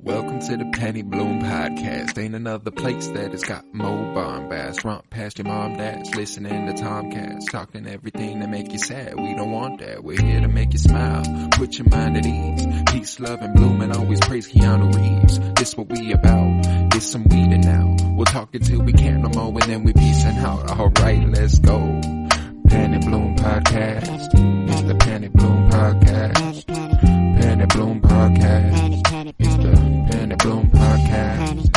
Welcome to the Penny Bloom Podcast. Ain't another place that has got more bombast. Romp past your mom, dad's listening to Tomcats. Talking everything that make you sad. We don't want that. We're here to make you smile. Put your mind at ease. Peace, love, and bloom, and always praise Keanu Reeves. This what we about. This some weeding now. We'll talk until we can't no more, and then we peacing out. Alright, let's go. Penny Bloom Podcast. It's the Penny Bloom Podcast. Penny Bloom Podcast. It's the Penny Bloom Podcast.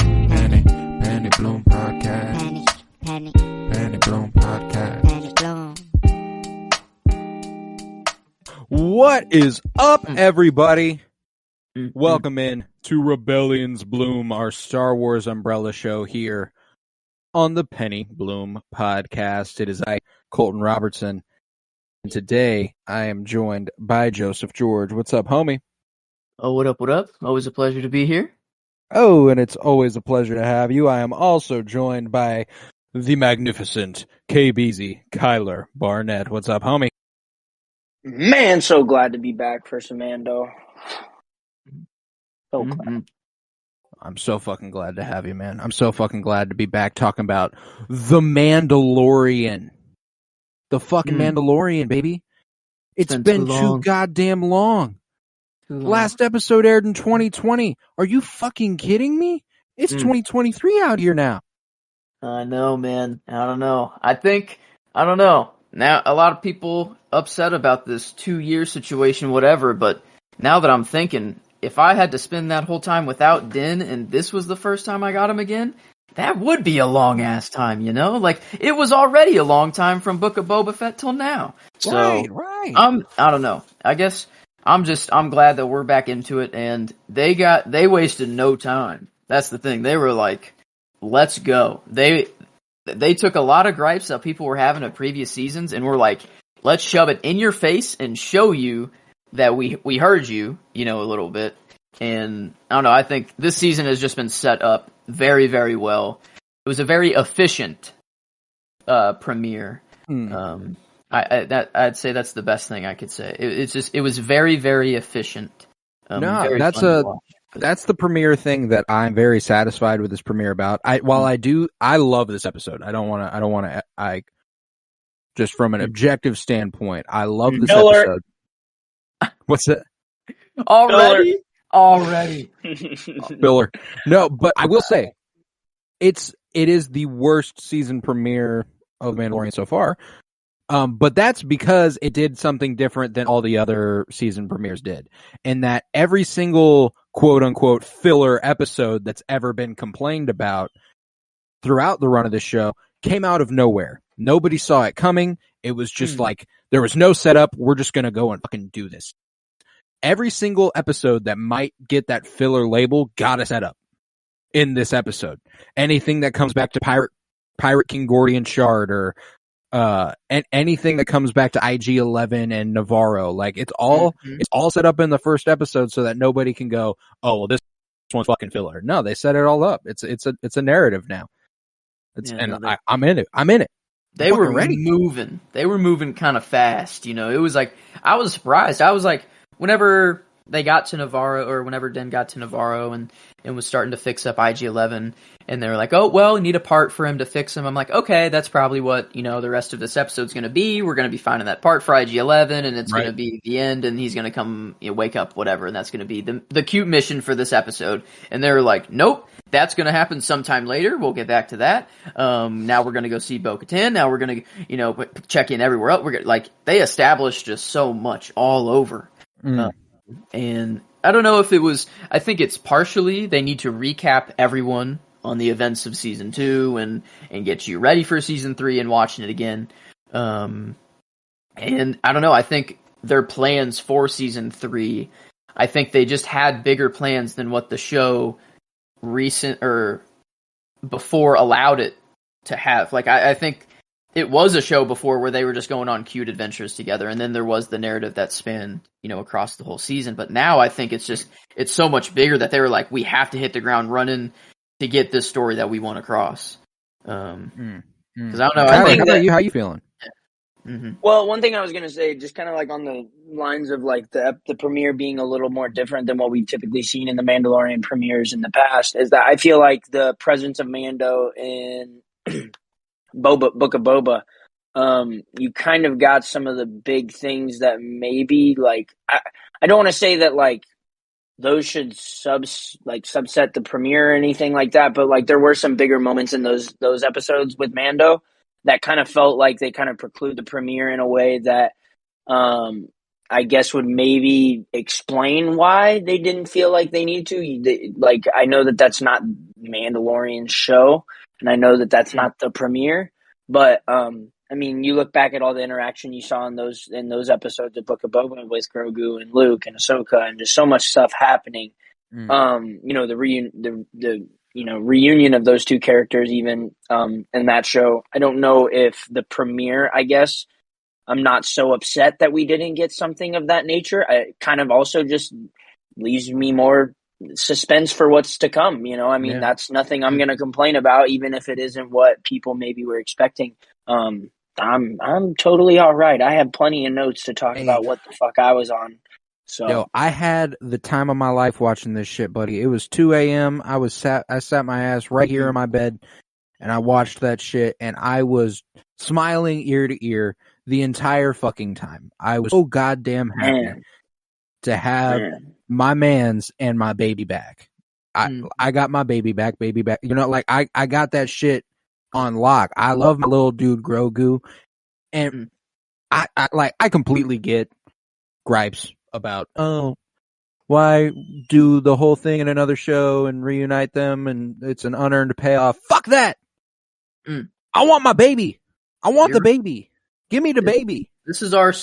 Penny Bloom Podcast. Penny Bloom Podcast. What is up, everybody? Welcome in to Rebellion's Bloom, our Star Wars umbrella show here on the Penny Bloom Podcast. It is I, Colton Robertson, and today I am joined by Joseph George. What's up, homie? Oh, what up, what up? Always a pleasure to be here. Oh, and it's always a pleasure to have you. I am also joined by the magnificent KBZ, Kyler Barnett. What's up, homie? Man, so glad to be back for some Mando. So glad. I'm so fucking glad to have you, man. I'm so fucking glad to be back talking about the Mandalorian. The fucking Mandalorian, baby. It's been too goddamn long. Last episode aired in 2020. Are you fucking kidding me? It's 2023 out here now. I know, man. I don't know. I don't know. Now, a lot of people upset about this 2-year situation, whatever, but now that I'm thinking, if I had to spend that whole time without Din and this was the first time I got him again, that would be a long-ass time, you know? Like, it was already a long time from Book of Boba Fett till now. So, right. I don't know. I guess I'm glad that we're back into it, and they wasted no time. That's the thing. They were like, let's go. They took a lot of gripes that people were having at previous seasons, and were like, let's shove it in your face and show you that we heard you, you know, a little bit. And I don't know, I think this season has just been set up very, very well. It was a very efficient premiere. I'd say that's the best thing I could say. It was very, very efficient. That's the premiere thing that I'm very satisfied with this premiere about. I love this episode. I don't want to, just from an objective standpoint, I love this episode. What's that? Already. Filler. No, but I will say, it is the worst season premiere of Mandalorian so far. But that's because it did something different than all the other season premieres did. And that every single quote unquote filler episode that's ever been complained about throughout the run of the show came out of nowhere. Nobody saw it coming. It was just like, there was no setup. We're just going to go and fucking do this. Every single episode that might get that filler label got a setup in this episode. Anything that comes back to Pirate King Gordian Shard, or and anything that comes back to IG-11 and Navarro, like it's all set up in the first episode so that nobody can go, oh well, this one's fucking filler. No, they set it all up. It's a narrative now. I'm in it. They were moving. They were moving kind of fast. You know, it was like, I was surprised. I was like, whenever they got to Navarro, or whenever Den got to Navarro and was starting to fix up IG-11, and they were like, oh, well, we need a part for him to fix him. I'm like, okay, that's probably what, you know, the rest of this episode's going to be. We're going to be finding that part for IG-11, and it's going to be the end, and he's going to come, you know, wake up, whatever, and that's going to be the cute mission for this episode. And they were like, nope, that's going to happen sometime later. We'll get back to that. Now we're going to go see Bo-Katan. Now we're going to, you know, check in everywhere else. They established just so much all over. And I don't know if it was, I think it's partially they need to recap everyone on the events of season 2 and get you ready for season 3 and watching it again. And I don't know, I think their plans for season 3, I think they just had bigger plans than what the show before allowed it to have. Like, I think it was a show before where they were just going on cute adventures together, and then there was the narrative that spanned, you know, across the whole season. But now I think it's so much bigger that they were like, we have to hit the ground running to get this story that we want across. Because I don't know. How are you feeling? Mm-hmm. Well, one thing I was gonna say, just kind of like on the lines of like the premiere being a little more different than what we've typically seen in the Mandalorian premieres in the past, is that I feel like the presence of Mando in Book of Boba, you kind of got some of the big things that maybe like I don't want to say that like those should subset the premiere or anything like that, but like there were some bigger moments in those episodes with Mando that kind of felt like they kind of preclude the premiere in a way that I guess would maybe explain why they didn't feel like they need to. Like I know that that's not Mandalorian's show, and I know that that's not the premiere, but I mean, you look back at all the interaction you saw in those episodes of Book of Boba with Grogu and Luke and Ahsoka, and just so much stuff happening. You know, the reunion of those two characters, even in that show. I don't know if the premiere, I guess, I'm not so upset that we didn't get something of that nature. It kind of also just leaves me more suspense for what's to come. You know, I mean, that's nothing I'm going to complain about, even if it isn't what people maybe were expecting. I'm totally all right. I have plenty of notes to talk about what the fuck I was on. So Yo, I had the time of my life watching this shit, buddy. It was 2 a.m. I sat my ass right here in my bed, and I watched that shit, and I was smiling ear to ear the entire fucking time. I was so goddamn happy to have my mans and my baby back. I got my baby back. You know, like I got that shit on lock. I love my little dude Grogu, and I completely get gripes about why do the whole thing in another show and reunite them and it's an unearned payoff. Fuck that. I want my baby. I want the baby. Give me the baby. This is our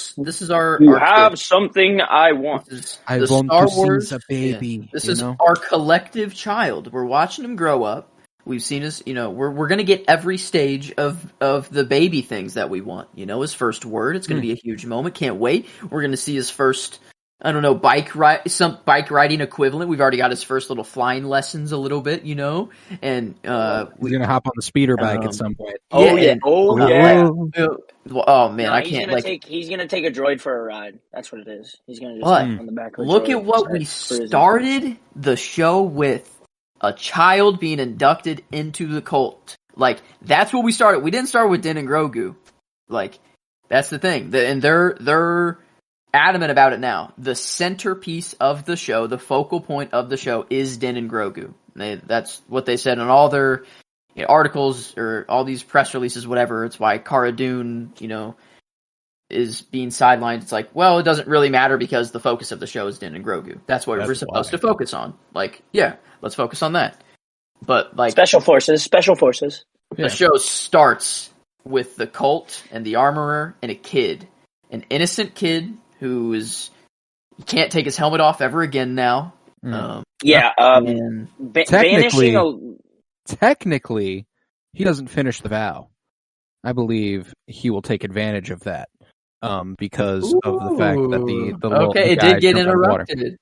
you our have kid. something I want. I the want Star to Wars, see the baby. This you is know? our collective child. We're watching him grow up. We've seen his, you know, we're going to get every stage of the baby things that we want. You know, his first word. It's going to be a huge moment. Can't wait. We're going to see his first, I don't know, some bike riding equivalent. We've already got his first little flying lessons a little bit, you know, and He's going to hop on the speeder bike at some point. Oh man, I can't he's gonna take a droid for a ride. That's what it is. He's gonna just But hop on the back of a look droid at what we started the show with. A child being inducted into the cult. Like, that's what we started. We didn't start with Din and Grogu. Like, that's the thing. And they're adamant about it now. The centerpiece of the show, the focal point of the show is Din and Grogu. That's what they said in all their articles or all these press releases, whatever. It's why Cara Dune, is being sidelined. It's like, well, it doesn't really matter because the focus of the show is Din and Grogu. That's what we're supposed to focus on. Like, yeah, let's focus on that. But like special forces. The show starts with the cult and the armorer and a kid, an innocent kid who can't take his helmet off ever again now. Technically, he doesn't finish the vow. I believe he will take advantage of that. Because of the fact that the it did get interrupted.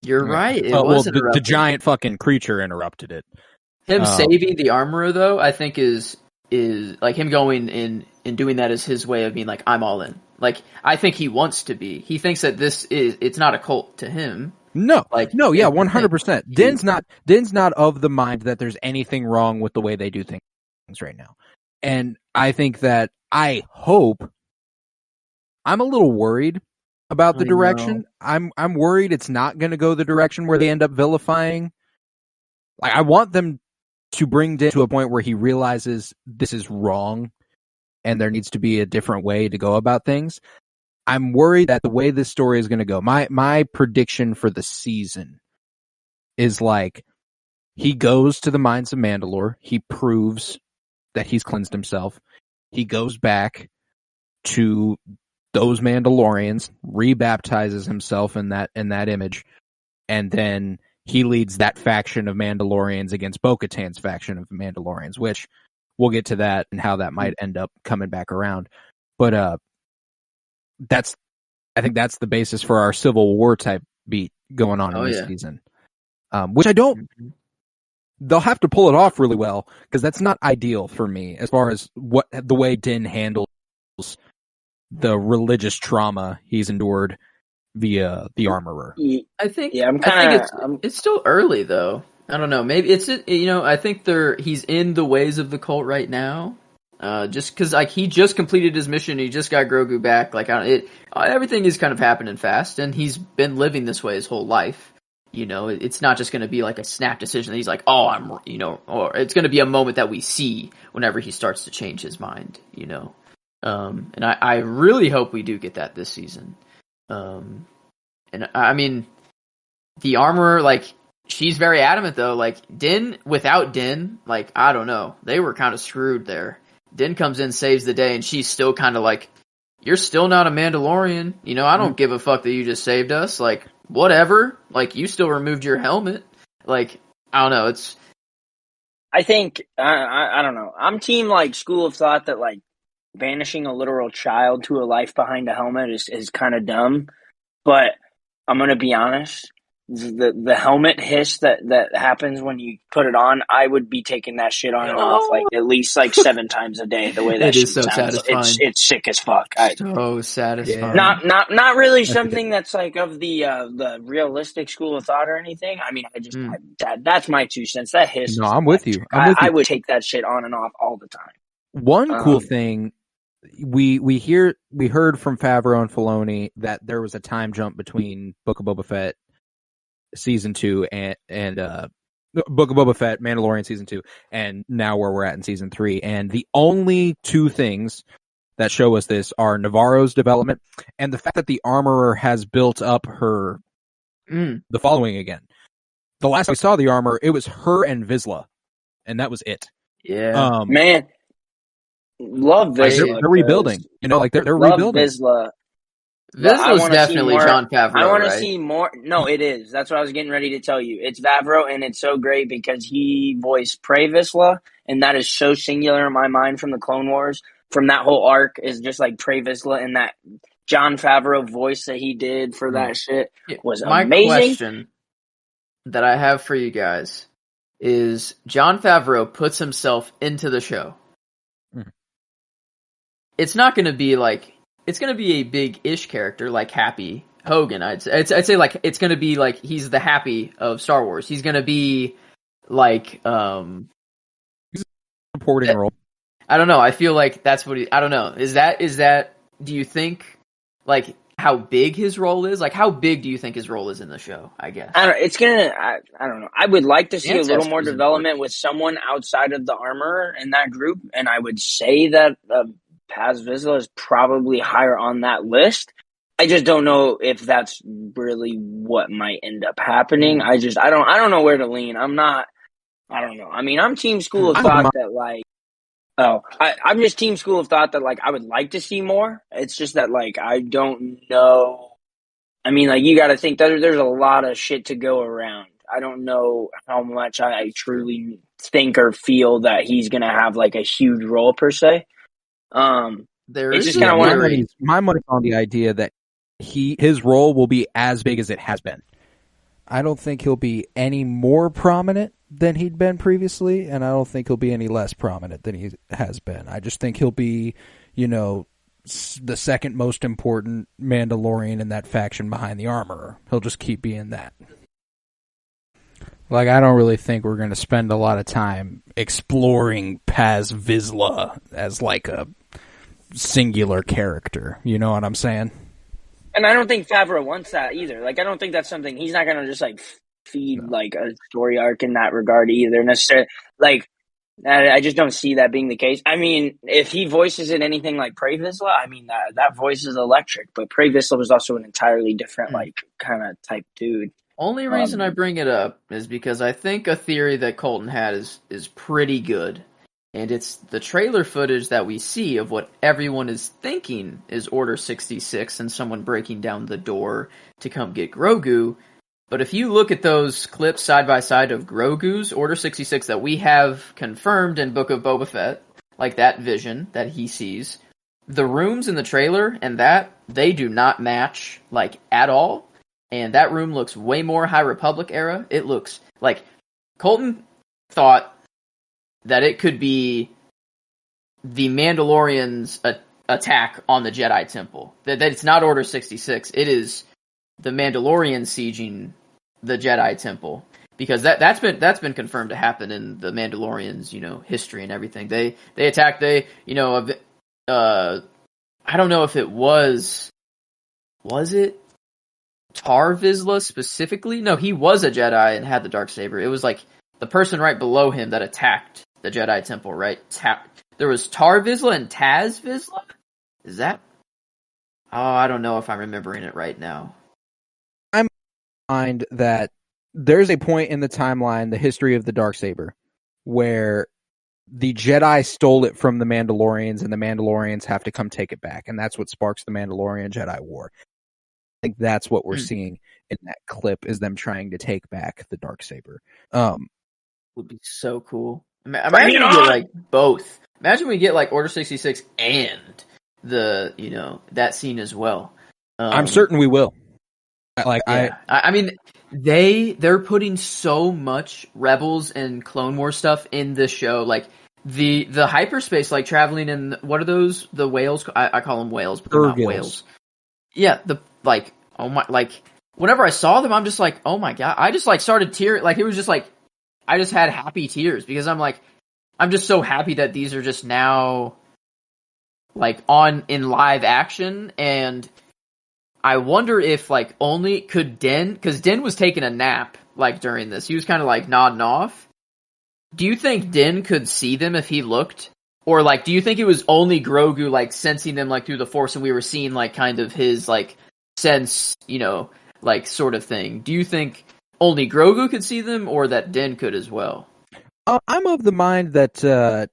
You're right. The giant fucking creature interrupted it. Him saving the armorer, though, I think is like him going in and doing that is his way of being like, I'm all in. Like, I think he wants to be. He thinks that it's not a cult to him. No, 100%. Din's not of the mind that there's anything wrong with the way they do things right now. And I think that I'm a little worried about the direction. I'm worried it's not going to go the direction where they end up vilifying. Like, I want them to bring Din to a point where he realizes this is wrong and there needs to be a different way to go about things. I'm worried that the way this story is going to go, my prediction for the season is like he goes to the mines of Mandalore. He proves that he's cleansed himself. He goes back to those Mandalorians, rebaptizes himself in that image, and then he leads that faction of Mandalorians against Bo-Katan's faction of Mandalorians, which we'll get to that and how that might end up coming back around. But I think that's the basis for our Civil War type beat going on in this season. Which they'll have to pull it off really well, because that's not ideal for me as far as the way Din handles the religious trauma he's endured via the armorer. I think it's still early though. I don't know. Maybe I think he's in the ways of the cult right now. Just because like he just completed his mission, he just got Grogu back. Like everything is kind of happening fast, and he's been living this way his whole life. It's not just going to be like a snap decision that he's like, oh, or it's going to be a moment that we see whenever he starts to change his mind. And I really hope we do get that this season. And I mean, the armorer, like, she's very adamant though. Like without Din, like, I don't know, they were kind of screwed there. Din comes in, saves the day, and she's still kind of like, you're still not a Mandalorian. I don't give a fuck that you just saved us. Like, whatever. Like, you still removed your helmet. Like, I don't know. I think, I don't know. I'm team, like, school of thought that, like, banishing a literal child to a life behind a helmet is kind of dumb. But I'm going to be honest. The helmet hiss that happens when you put it on, I would be taking that shit on and off like at least like 7 times a day. The way that shit so sounds, satisfying. It's sick as fuck. So satisfying. Not really something that's like of the realistic school of thought or anything. I mean, that's my 2 cents. That hiss. No, I'm with you. I would take that shit on and off all the time. One cool thing we heard from Favreau and Filoni that there was a time jump between Book of Boba Fett season 2 and Book of Boba Fett, Mandalorian season 2, and now where we're at in season 3. And the only 2 things that show us this are Navarro's development and the fact that the armorer has built up her the following again. The last time we saw the armorer, it was her and Vizsla, and that was it. Yeah, man, love Vizsla. They're rebuilding. They're rebuilding. Vizsla. Vizsla's definitely Jon Favreau. I want to right? see more. No, it is. That's what I was getting ready to tell you. It's Favreau, and it's so great because he voiced Pre Vizsla, and that is so singular in my mind from the Clone Wars. From that whole arc is just like Pre Vizsla, and that Jon Favreau voice that he did for that shit was amazing. My question that I have for you guys is Jon Favreau puts himself into the show. It's not going to be like... It's going to be a big-ish character like Happy Hogan. I'd say like it's going to be like he's the Happy of Star Wars. He's going to be like he's a supporting role. I don't know. I feel like that's what I don't know. Is that do you think like how big his role is? Like how big do you think his role is in the show, I guess? I don't know. I would like to see a little more development with someone outside of the armorer in that group, and I would say that Paz Vizsla is probably higher on that list. I just don't know if that's really what might end up happening. I don't know where to lean. I don't know. I mean, I'm team school of thought that like, I'm just team school of thought that like I would like to see more. It's just that like I don't know. I mean, like you got to think that there's a lot of shit to go around. I don't know how much I truly think or feel that he's gonna have like a huge role per se. It's just kind of my money's on the idea that his role will be as big as it has been. I don't think he'll be any more prominent than he'd been previously, and I don't think he'll be any less prominent than he has been. I just think he'll be, the second most important Mandalorian in that faction behind the armorer. He'll just keep being that. Like, I don't really think we're going to spend a lot of time exploring Paz Vizsla as like a singular character. You know what I'm saying? And I don't think Favreau wants that either. Like, I don't think that's something he's not going to just like feed like a story arc in that regard either necessarily. Like, I just don't see that being the case. I mean, if he voices it anything like Pre Vizsla, I mean that voice is electric. But Pre Vizsla was also an entirely different like kind of type dude. Only reason I bring it up is because I think a theory that Colton had is pretty good. And it's the trailer footage that we see of what everyone is thinking is Order 66 and someone breaking down the door to come get Grogu. But if you look at those clips side by side of Grogu's Order 66 that we have confirmed in Book of Boba Fett, like that vision that he sees, the rooms in the trailer and that, they do not match like at all. And that room looks way more High Republic era. It looks like Colton thought that it could be the Mandalorians attack on the Jedi Temple. That it's not Order 66. It is the Mandalorians sieging the Jedi Temple, because that's been confirmed to happen in the Mandalorians, history and everything. They attacked. I don't know if it was it Tar Vizsla specifically? No, he was a Jedi and had the Darksaber. It was like the person right below him that attacked the Jedi Temple, right? There was Tar Vizsla and Taz Vizsla? Is that? Oh, I don't know if I'm remembering it right now. I'm mind that there's a point in the timeline, the history of the Darksaber, where the Jedi stole it from the Mandalorians, and the Mandalorians have to come take it back, and that's what sparks the Mandalorian-Jedi War. I think that's what we're seeing in that clip, is them trying to take back the Darksaber. Would be so cool. Imagine we get like both. Imagine we get like Order 66 and the that scene as well. I'm certain we will. I mean, they're putting so much Rebels and Clone Wars stuff in this show. Like the hyperspace, like traveling in, what are those? The whales? I call them whales, but they're not whales. Yeah, whenever I saw them, I'm just like, oh my god! I just like started tearing. Like it was just like I just had happy tears, because I'm just so happy that these are just now like in live action. And I wonder if like could Din, because Din was taking a nap like during this. He was kind of like nodding off. Do you think Din could see them if he looked? Or like, do you think it was only Grogu like sensing them like through the Force, and we were seeing like kind of his like sense, like sort of thing? Do you think only Grogu could see them, or that Din could as well? I'm of the mind that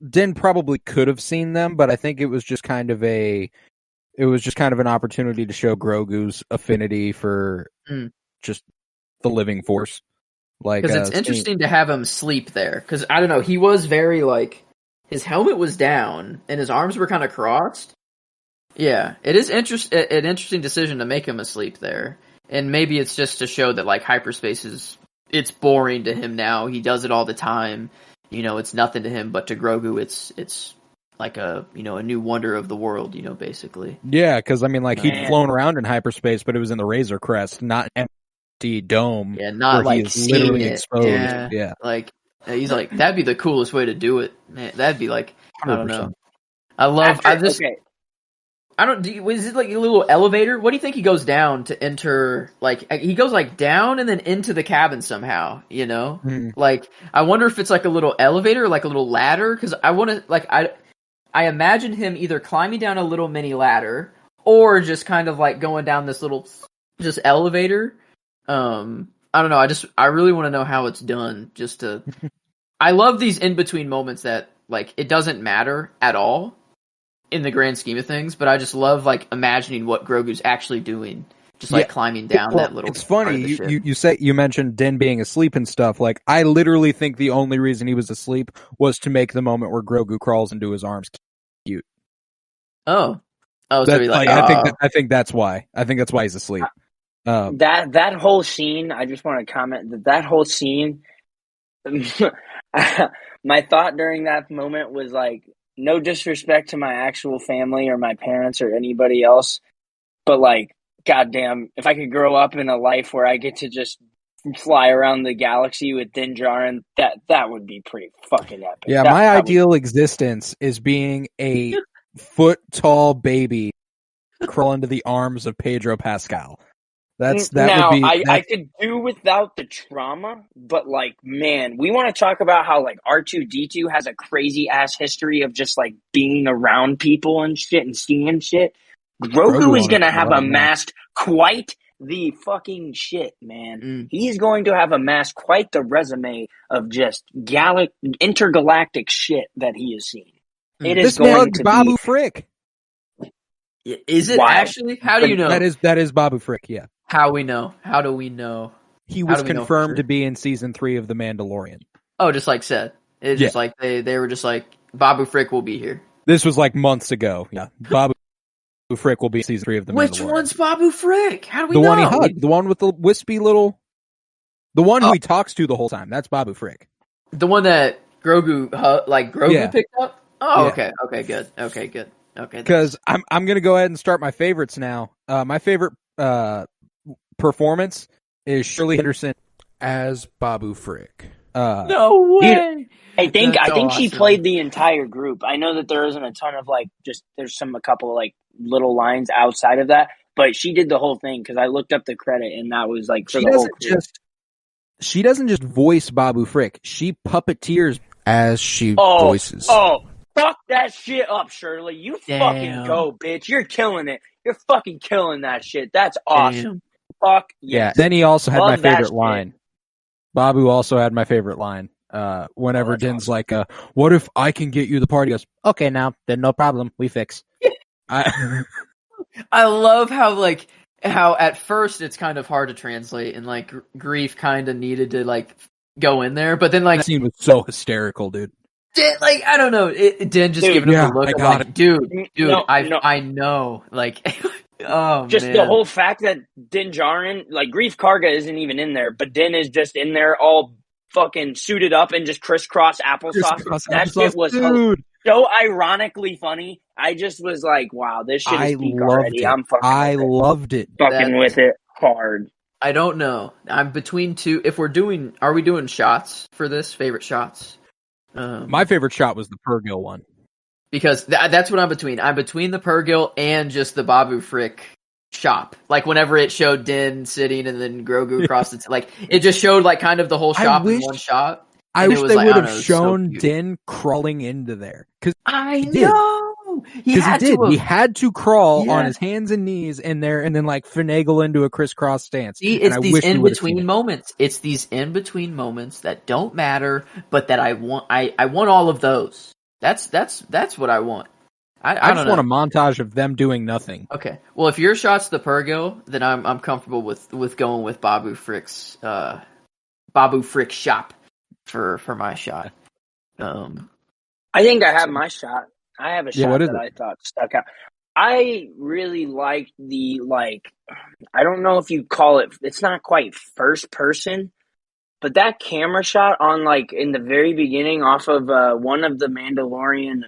Din probably could have seen them, but I think it was just kind of an opportunity to show Grogu's affinity for just the living Force. Like, because it's interesting to have him sleep there. Because I don't know, he was very like, his helmet was down and his arms were kind of crossed. Yeah, it is an interesting decision to make him asleep there. And maybe it's just to show that like hyperspace it's boring to him now. He does it all the time. It's nothing to him, but to Grogu, it's like a new wonder of the world, basically. Yeah, because I mean, like he'd flown around in hyperspace, but it was in the Razor Crest, not empty dome. Yeah, not like literally exposed. Yeah, like he's like, that'd be the coolest way to do it. Man, that'd be like 100%. I don't know. Is it like a little elevator? What do you think he goes down to enter? Like, he goes like down and then into the cabin somehow, Like, I wonder if it's like a little elevator or like a little ladder, because I want to, like, I imagine him either climbing down a little mini ladder or just kind of like going down this little just elevator. I don't know. I really want to know how it's done, just to, I love these in between moments that like, it doesn't matter at all in the grand scheme of things, but I just love like imagining what Grogu's actually doing, just like climbing down that little. It's funny you mentioned Din being asleep and stuff. Like, I literally think the only reason he was asleep was to make the moment where Grogu crawls into his arms cute. So he I think that's why. I think that's why he's asleep. That whole scene, I just want to comment that whole scene. My thought during that moment was like, no disrespect to my actual family or my parents or anybody else, but like, goddamn, if I could grow up in a life where I get to just fly around the galaxy with Din Djarin, that would be pretty fucking epic. Yeah, my ideal existence is being a foot-tall baby crawl into the arms of Pedro Pascal. I could do without the trauma, but like, man, we want to talk about how like R2-D2 has a crazy ass history of just like being around people and shit and seeing shit. Grogu is going to have amassed quite the fucking shit, man. He's going to have amassed quite the resume of just intergalactic shit that he has seen. It is going to Babu be Frick. Is it actually? How do you know? That is Babu Frick, yeah. How we know? How do we know? He was confirmed to be in season 3 of The Mandalorian. Oh, just like said. It's just like they were just like, Babu Frick will be here. This was like months ago. Yeah. Babu Frick will be in season 3 of The Mandalorian. Which one's Babu Frick? How do we know? The one he hugged. The one with the wispy little... The one who he talks to the whole time. That's Babu Frick. The one that Grogu picked up? Oh, yeah. Okay, good. Okay. Because I'm going to go ahead and start my favorites now. My favorite performance is Shirley Henderson As Babu Frick. No way. I think That's she awesome. played the entire group. I know that there isn't a ton of like there's a couple like little lines outside of that, but she did the whole thing because I looked up the credit and that was like for the whole crew. She doesn't just voice Babu Frick. She puppeteers As she voices. Oh, fuck that shit up, Shirley. You Damn. fucking go, bitch. You're killing it. You're fucking killing that shit. That's awesome. Fuck yes. Yeah. Then he also had Love my that favorite shit. line. Babu also had my favorite line. Whenever Din's awesome. like, what if I can get you the party? He goes, okay, now, then no problem. We fix. I love how at first it's kind of hard to translate and like Grief kind of needed to like go in there, but then like that scene was so hysterical, dude. Din, like I don't know, Din just Dude, giving him yeah, the look I of got like, dude, No. I know, like, oh Just man. the whole fact that Din Djarin, like Grief Karga isn't even in there, but Din is just in there all fucking suited up and just crisscross applesauce. That shit was dude. so ironically funny. I just was like, wow, this shit is peak already. I'm fucking I with it. loved it. Fucking with it hard. I don't know. I'm between two. If are we doing shots for this? Favorite shots? My favorite shot was the Pergil one. Because that's what I'm between. I'm between the Pergil and just the Babu Frick shop. Like whenever it showed Din sitting and then Grogu across the like it just showed like kind of the whole shop in one shot. I And wish it was they like, would I don't have know, shown so cute. Din crawling into there. Because I did. know. He did. He had to crawl Yeah. on his hands and knees in there and then like finagle into a crisscross stance. See, and it's I these wish we in would have seen between it. moments. It's these in between moments that don't matter, but that I want. I want all of those. That's what I want. I just don't want a know. montage of them doing nothing. Okay. Well, if your shot's the Pergil, then I'm comfortable with going with Babu Frick's Babu Frick shop for my shot. I think I have my shot. I have a Yeah, shot what is that it? I thought stuck out. I really liked the I don't know if you call it. It's not quite first person, but that camera shot on in the very beginning off of one of the Mandalorian.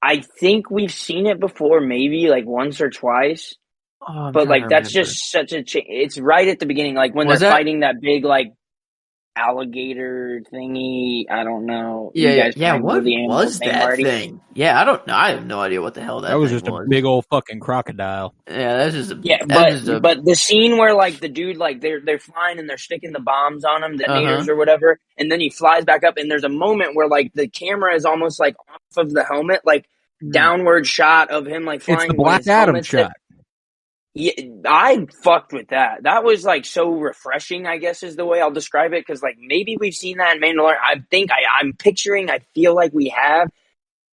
I think we've seen it before, maybe once or twice. I'm But trying to that's remember. just such a change. It's right at the beginning, when Was they're that- fighting that big alligator thingy. I don't know. Yeah, You guys yeah. probably know What the animal's was name that already. thing? Yeah, I don't know. I have no idea what the hell that was thing just was. a big old fucking crocodile. Yeah, that's just a Yeah, but the scene where the dude they're flying and they're sticking the bombs on him, detonators or whatever, and then he flies back up and there's a moment where the camera is almost off of the helmet, downward shot of him flying. It's the when Black his Adam helmet's shot. Yeah, I fucked with that. That was so refreshing, I guess is the way I'll describe it. Because maybe we've seen that in Mandalorian. I think I'm picturing. I feel like we have,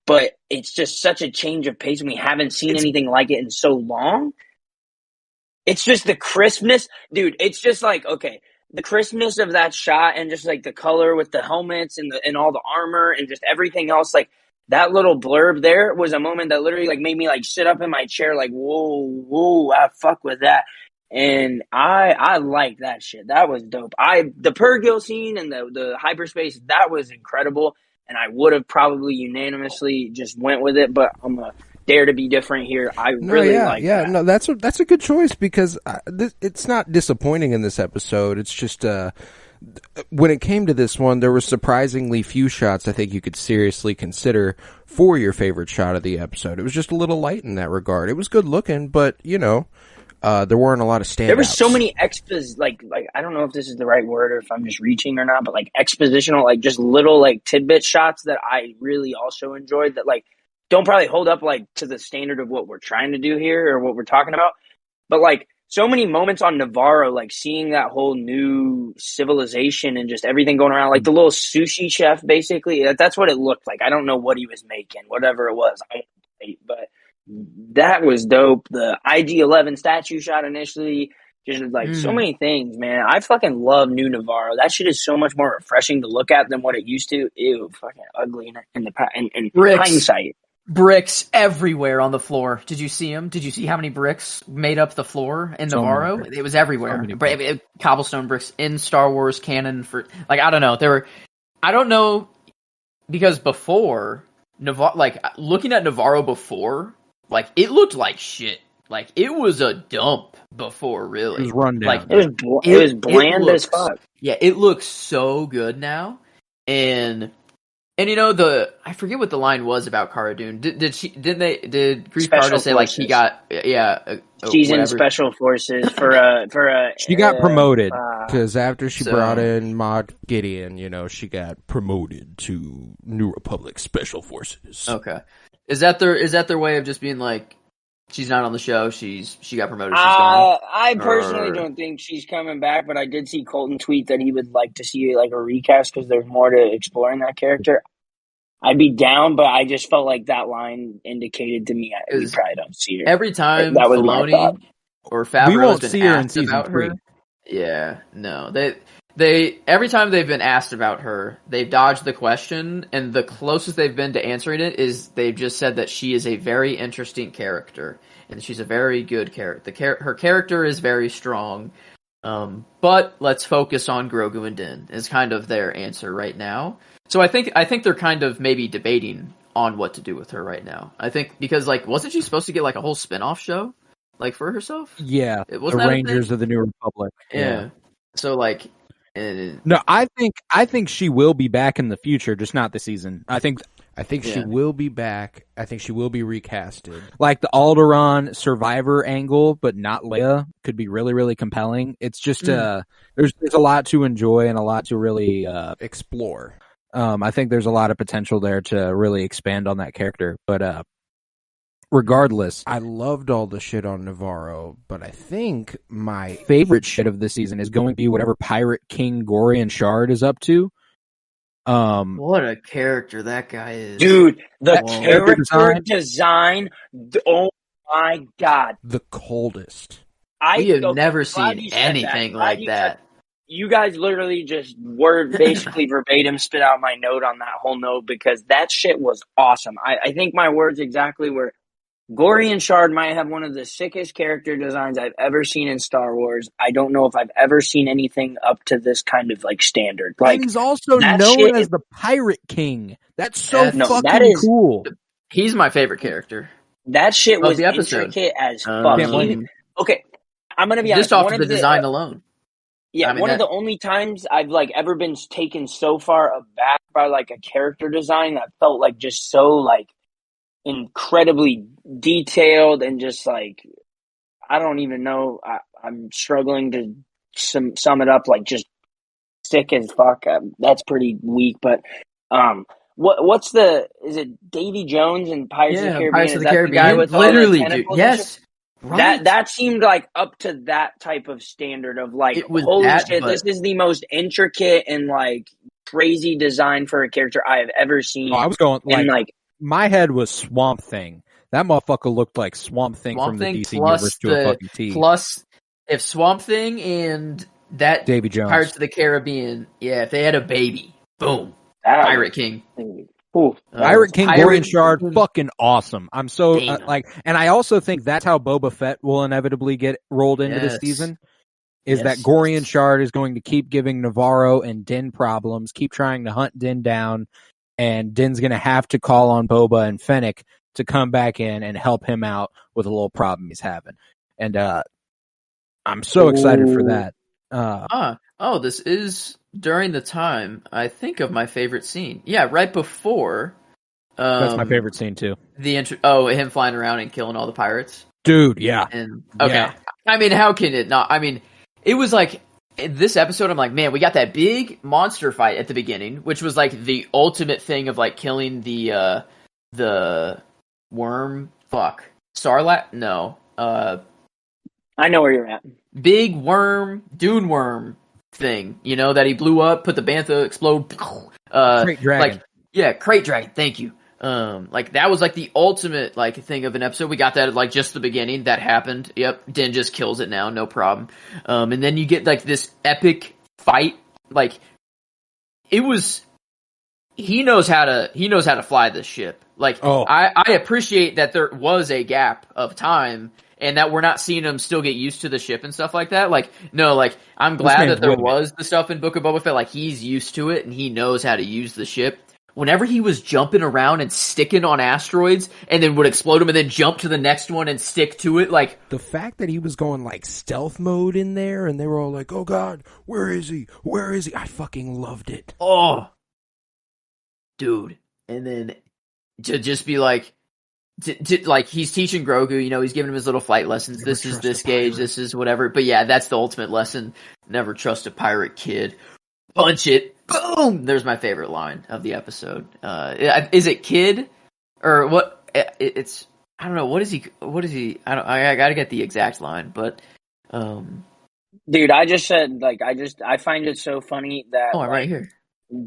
but it's just such a change of pace, and we haven't seen anything like it in so long. It's just the crispness, dude. It's just okay, the crispness of that shot, and just the color with the helmets and all the armor and just everything else, that little blurb there was a moment that literally made me sit up in my chair whoa, I fuck with that. And I like that shit. That was dope. The Pergil scene and the hyperspace, that was incredible. And I would have probably unanimously just went with it, but I'm a dare to be different here. I really like that. No, that's a good choice because it's not disappointing in this episode. It's just when it came to this one, there were surprisingly few shots I think you could seriously consider for your favorite shot of the episode. It was just a little light in that regard. It was good looking, but there weren't a lot of standouts. There were so many I don't know if this is the right word or if I'm just reaching or not, but expositional, just little tidbit shots that I really also enjoyed that don't probably hold up to the standard of what we're trying to do here or what we're talking about, but so many moments on Navarro, seeing that whole new civilization and just everything going around, the little sushi chef, basically. That's what it looked like. I don't know what he was making, whatever it was. But that was dope. The IG-11 statue shot initially, just so many things, man. I fucking love New Navarro. That shit is so much more refreshing to look at than what it used to. Ew, fucking ugly in hindsight. Bricks everywhere on the floor. Did you see them? Did you see how many bricks made up the floor in Navarro? It was everywhere. Cobblestone bricks in Star Wars canon for I don't know. I don't know because before Navarro, like looking at Navarro before, like it looked like shit. Like it was a dump before, really. It was run down. Like it was bland as fuck. Yeah, it looks so good now, and you know I forget what the line was about Cara Dune. Did Greef Karga say like she got she's in special forces for a she got promoted because after she brought in Maud Gideon, you know, she got promoted to New Republic Special Forces. Okay, is that their way of just being like, she's not on the show, she got promoted, she's gone? I personally don't think she's coming back, but I did see Colton tweet that he would like to see like a recast because there's more to explore in that character. I'd be down, but I just felt like that line indicated to me we probably don't see her. Every time that was Filoni or Favreau's been see her in asked season about 3. her, yeah, no, they every time they've been asked about her, they've dodged the question, and the closest they've been to answering it is they've just said that she is a very interesting character, and she's a very good character. Her character is very strong, but let's focus on Grogu and Din is kind of their answer right now. So I think they're kind of maybe debating on what to do with her right now. I think because like wasn't she supposed to get like a whole spin-off show like for herself? Yeah, It wasn't the that a Rangers thing? of the New Republic. Yeah. So like, no, I think she will be back in the future, just not this season. I think she will be back. I think she will be recasted. like the Alderaan survivor angle, but not Leia, could be really, really compelling. It's just there's a lot to enjoy and a lot to really explore. I think there's a lot of potential there to really expand on that character. But regardless, I loved all the shit on Navarro, but I think my favorite shit of this season is going to be whatever Pirate King Gorian Shard is up to. what a character that guy is, Dude, the Whoa. character design, oh my god. the coldest. we have never glad seen you said anything that. like Glad you that. You guys literally just basically verbatim spit out my note on that whole note because that shit was awesome. I think my words exactly were Gorian Shard might have one of the sickest character designs I've ever seen in Star Wars. I don't know if I've ever seen anything up to this kind of like standard. Like, and he's also known as the Pirate King. That's so fucking cool. He's my favorite character. That shit was the episode. intricate as fuck. Okay, I'm gonna be honest. Just off of the design alone. Yeah, I mean, one of the only times I've like ever been taken so far aback by like a character design that felt like just so like incredibly detailed and just like I don't even know. I'm struggling to sum it up. Like just sick as fuck. That's pretty weak. But what's is it Davy Jones and Pirates of the Caribbean? Pirates of the Caribbean. Guy with Literally, all the dude. Yes. Right. That seemed like up to that type of standard of like, holy shit, this is the most intricate and like crazy design for a character I have ever seen. I was going like my head was Swamp Thing. That motherfucker looked like Swamp Thing from the DC universe to a fucking T. Plus, if Swamp Thing and that Davy Jones Pirates of the Caribbean, if they had a baby, boom, Pirate King. Pirate King Gorian Shard, fucking awesome. I'm so and I also think that's how Boba Fett will inevitably get rolled into this season. Is that Gorian Shard is going to keep giving Navarro and Din problems, keep trying to hunt Din down, and Din's going to have to call on Boba and Fennec to come back in and help him out with a little problem he's having. And I'm so excited for that. This is during the time, I think, of my favorite scene. Yeah, right before. That's my favorite scene, too. Him flying around and killing all the pirates? Dude, yeah. Yeah. I mean, how can it not? I mean, it was like, in this episode, I'm like, man, we got that big monster fight at the beginning, which was like the ultimate thing of like killing the worm. Sarlacc? No. I know where you're at. Big worm, dune worm thing, that he blew up, put the bantha explode. Crate dragon. Crate dragon. Thank you. That was like the ultimate like thing of an episode. We got that at like just the beginning. That happened. Yep. Din just kills it now, no problem. And then you get like this epic fight. Like it was. He knows how to fly this ship. Like I appreciate that there was a gap of time. And that we're not seeing him still get used to the ship and stuff like that. Like, no, like, I'm glad that there was the stuff in Book of Boba Fett. Like, he's used to it and he knows how to use the ship. whenever he was jumping around and sticking on asteroids and then would explode them and then jump to the next one and stick to it, like the fact that he was going like stealth mode in there and they were all like, oh God, where is he? Where is he? I fucking loved it. oh, dude. And then to just be like, like he's teaching Grogu, you know, he's giving him his little flight lessons. Never This is trust this a gauge, pirate. this is whatever. But yeah, that's the ultimate lesson. Never trust a pirate, kid. Punch it. Boom! There's my favorite line of the episode. Is it kid? Or what? It's, I don't know. What is he? I gotta get the exact line, but, Dude, I just said, like, I find it so funny that I'm right here.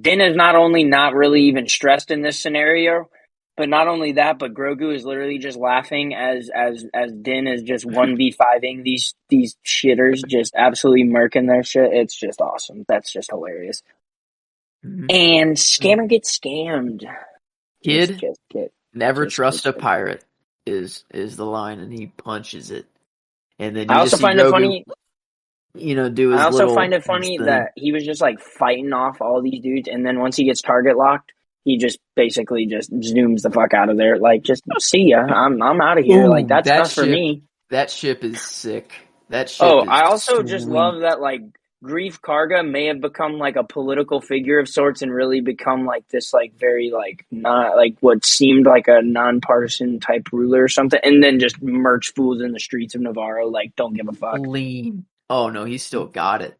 Din is not only not really even stressed in this scenario, but not only that, but Grogu is literally just laughing as Din is just 1v5ing these shitters, just absolutely murking their shit. It's just awesome. That's just hilarious. Mm-hmm. And scammer gets scammed. Kid, Just kid. never Just trust a kid. pirate is the line, and he punches it. And then I you also just see find it Grogu, funny. you know, do his I also little find it funny thing. that he was just like fighting off all these dudes, and then once he gets target locked, he just basically just zooms the fuck out of there. Like, just see ya. I'm out of here. Ooh, like, that's that enough for ship- me. That ship is sick. That ship Oh, is I also just sweet. love that, like, Grief Karga may have become like a political figure of sorts and really become like this, like, very, like, not like what seemed like a nonpartisan type ruler or something, and then just merch fools in the streets of Navarro, like, don't give a fuck. Lean. Oh no, he still got it.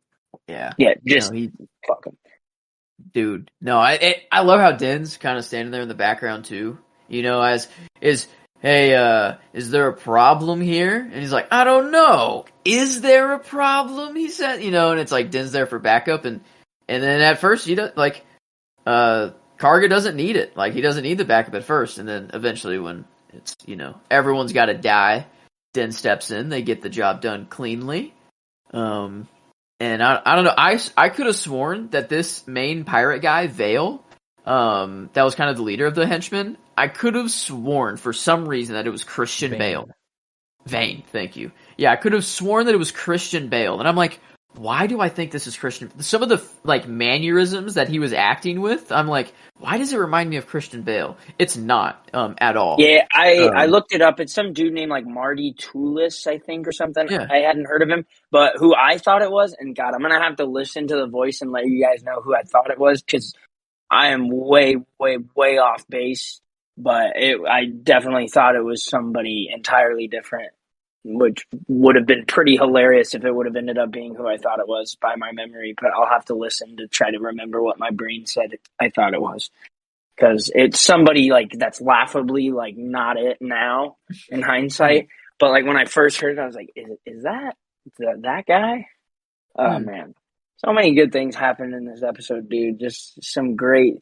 Yeah. Yeah, just No, he, fuck him. dude. No, I love how Din's kind of standing there in the background too. You know, is there a problem here? And he's like, I don't know. Is there a problem? He said, you know, and it's like Din's there for backup, and then at first Karga doesn't need it. Like, he doesn't need the backup at first, and then eventually when it's, you know, everyone's got to die, Din steps in. They get the job done cleanly. And I don't know. I could have sworn that this main pirate guy, Vale, that was kind of the leader of the henchmen. I could have sworn for some reason that it was Christian Bale. Vane, thank you. Yeah, I could have sworn that it was Christian Bale. And I'm like, why do I think this is Christian? Some of the, like, mannerisms that he was acting with, I'm like, why does it remind me of Christian Bale? It's not, at all. Yeah, I looked it up. It's some dude named like Marty Toulis, I think, or something. Yeah. I hadn't heard of him, but who I thought it was, and God, I'm gonna have to listen to the voice and let you guys know who I thought it was, because I am way, way, way off base. But I definitely thought it was somebody entirely different, which would have been pretty hilarious if it would have ended up being who I thought it was by my memory. But I'll have to listen to try to remember what my brain said I thought it was. Because it's somebody, like, that's laughably, like, not it now in hindsight. But, like, when I first heard it, I was like, is that guy? Oh, man. So many good things happened in this episode, dude. Just some great...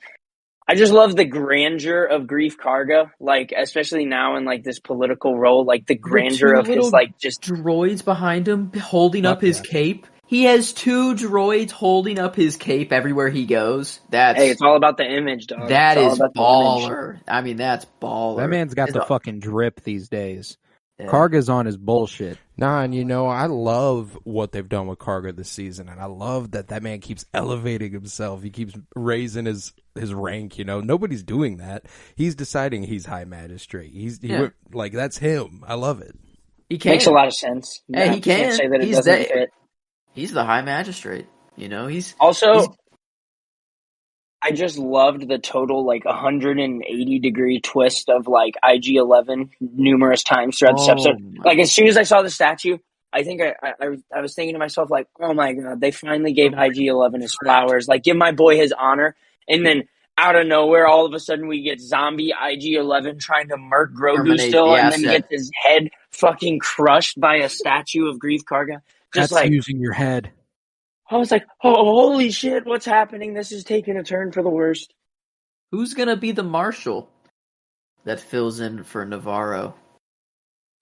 I just love the grandeur of Grief Karga, like, especially now in, like, this political role, like, the grandeur of his, like, just... droids behind him holding up his cape. He has 2 droids holding up his cape everywhere he goes. Hey, it's all about the image, dog. That It's all is about the baller. I mean, that's baller. That man's got the fucking drip these days. Karga's on his bullshit. Nah, and you know, I love what they've done with Karga this season, and I love that man keeps elevating himself. He keeps raising his rank, you know. Nobody's doing that. He's deciding he's High Magistrate. Like, that's him. I love it. He can. Makes a lot of sense. Hey, he can. Can't say that it He's doesn't fit. He's the High Magistrate. You know, I just loved the total, like, 180-degree twist of, like, IG-11 numerous times throughout this episode. Like, as soon as I saw the statue, I think I was thinking to myself, like, oh, my God, they finally gave IG-11 his flowers. Like, give my boy his honor. And then, out of nowhere, all of a sudden, we get zombie IG-11 trying to murk Grogu still, and then gets his head fucking crushed by a statue of Grief Karga. Just, That's like, using your head. I was like, oh, holy shit, what's happening? This is taking a turn for the worst. Who's going to be the marshal that fills in for Navarro?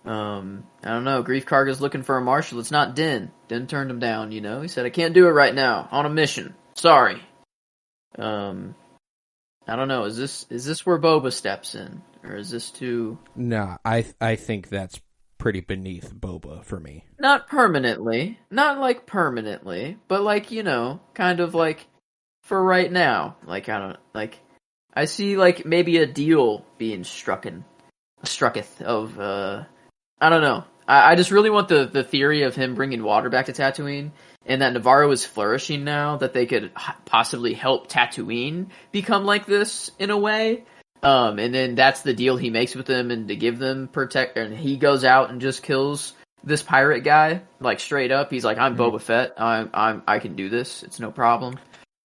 I don't know. Grief Karga's looking for a marshal. It's not Din. Din turned him down, you know? He said, I can't do it right now. On a mission. Sorry. I don't know. Is this where Boba steps in? Or is this too... Nah, I think that's pretty beneath Boba for me. Not permanently. Not, like, permanently. But, like, you know, kind of, like, for right now. Like, I don't... Like, I see like maybe a deal being strucketh of I don't know. I just really want the theory of him bringing water back to Tatooine, and that Navarro is flourishing now, that they could possibly help Tatooine become like this in a way. And then that's the deal he makes with them, and to give them protect, and he goes out and just kills this pirate guy, like straight up. He's like, I'm Boba Fett. I can do this. It's no problem.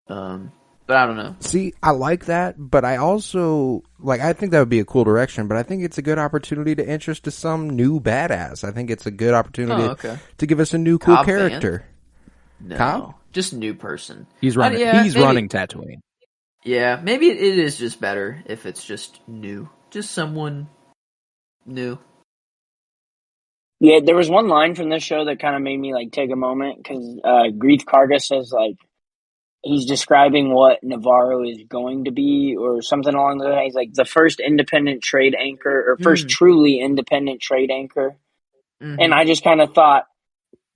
But I don't know. See, I like that, but I also, I think that would be a cool direction, but I think it's a good opportunity to interest to some new badass. I think it's a good opportunity to give us a new cool character. No, Cobb? just new person. He's running. He's running Tatooine. Yeah, maybe it is just better if it's just new, just someone new. Yeah, there was one line from this show that kind of made me take a moment, because Greef Karga says he's describing what Navarro is going to be, or something along those lines, like the first independent trade anchor, or first truly independent trade anchor. Mm-hmm. And I just kind of thought,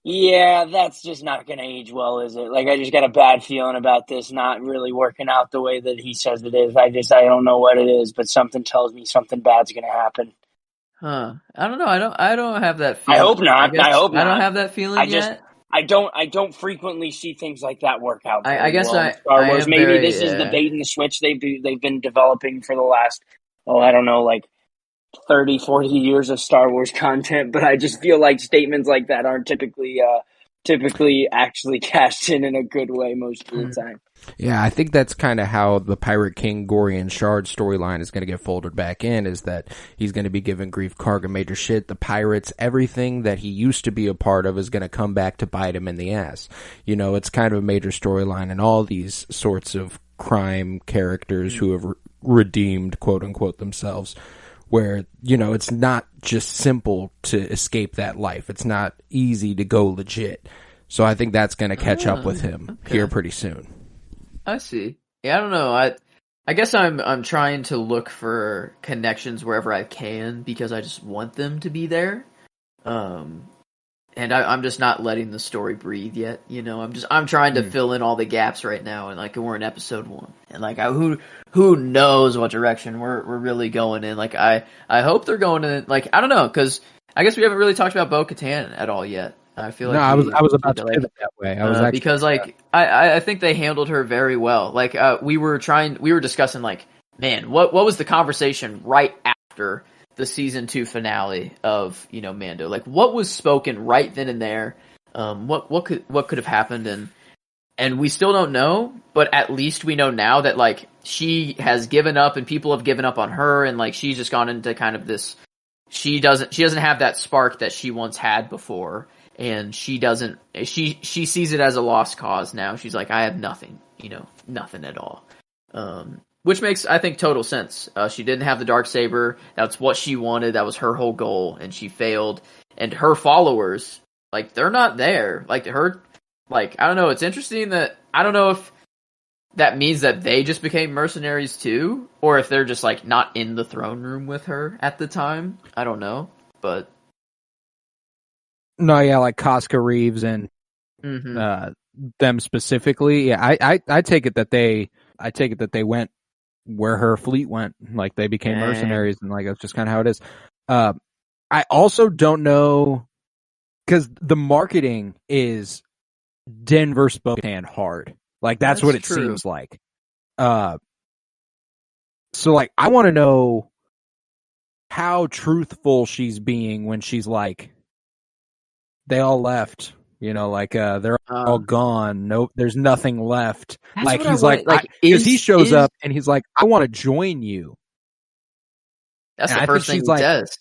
yeah, that's just not going to age well, is it? I just got a bad feeling about this not really working out the way that he says it is. I don't know what it is, but something tells me something bad's going to happen. Huh. I don't know. I don't have that feeling. I hope not. I hope not. I don't have that feeling yet. I don't frequently see things like that work out. I guess well in Star Wars. Maybe this is the bait and the switch they've been developing for the last, I don't know, 30, 40 years of Star Wars content. But I just feel like statements like that aren't typically actually cashed in a good way most of the time. Yeah, I think that's kind of how the Pirate King Gorian Shard storyline is going to get folded back in, is that he's going to be giving Greef Karga major shit. The pirates, everything that he used to be a part of is going to come back to bite him in the ass. It's kind of a major storyline in all these sorts of crime characters who have redeemed, quote unquote, themselves, where, it's not just simple to escape that life. It's not easy to go legit. So I think that's going to catch up with him here pretty soon. I see. Yeah, I don't know. I guess I'm trying to look for connections wherever I can, because I just want them to be there. And I'm just not letting the story breathe yet. I'm trying to fill in all the gaps right now, and we're in episode 1, and who knows what direction we're really going in. I hope they're going in. I don't know, because I guess we haven't really talked about Bo-Katan at all yet. I feel like I was about to pivot that way. I was actually, because I think they handled her very well. We were discussing man, what was the conversation right after the season 2 finale of Mando? What was spoken right then and there? What could have happened? And we still don't know, but at least we know now that she has given up, and people have given up on her, and she's just gone into kind of this. She doesn't have that spark that she once had before. And she sees it as a lost cause now. She's like, I have nothing, nothing at all. Which makes, I think, total sense. She didn't have the Darksaber. That's what she wanted. That was her whole goal, and she failed. And her followers, they're not there. I don't know. It's interesting that, I don't know if that means that they just became mercenaries too, or if they're just not in the throne room with her at the time. I don't know, but. No, yeah, Casca Reeves and them specifically. Yeah, I take it that they went where her fleet went. They became mercenaries, and that's just kind of how it is. I also don't know, because the marketing is Din versus Bo-Katan hard. That's what it seems like. So I want to know how truthful she's being when she's they all left, they're all gone. Nope, there's nothing left. He's because he shows up and he's like, I want to join you. That's the first thing he says.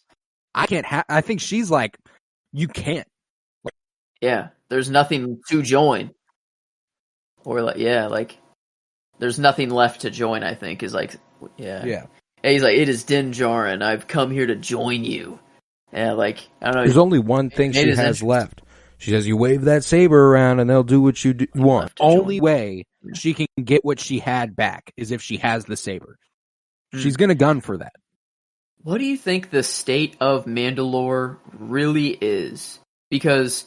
I can't. I think she's like, you can't. Yeah, there's nothing to join, or there's nothing left to join. I think is yeah. And he's like, it is Din Djarin. I've come here to join you. Yeah, I don't know. There's only one thing she has left. She says, you wave that saber around and they'll do what you want. Only way she can get what she had back is if she has the saber. She's going to gun for that. What do you think the state of Mandalore really is? Because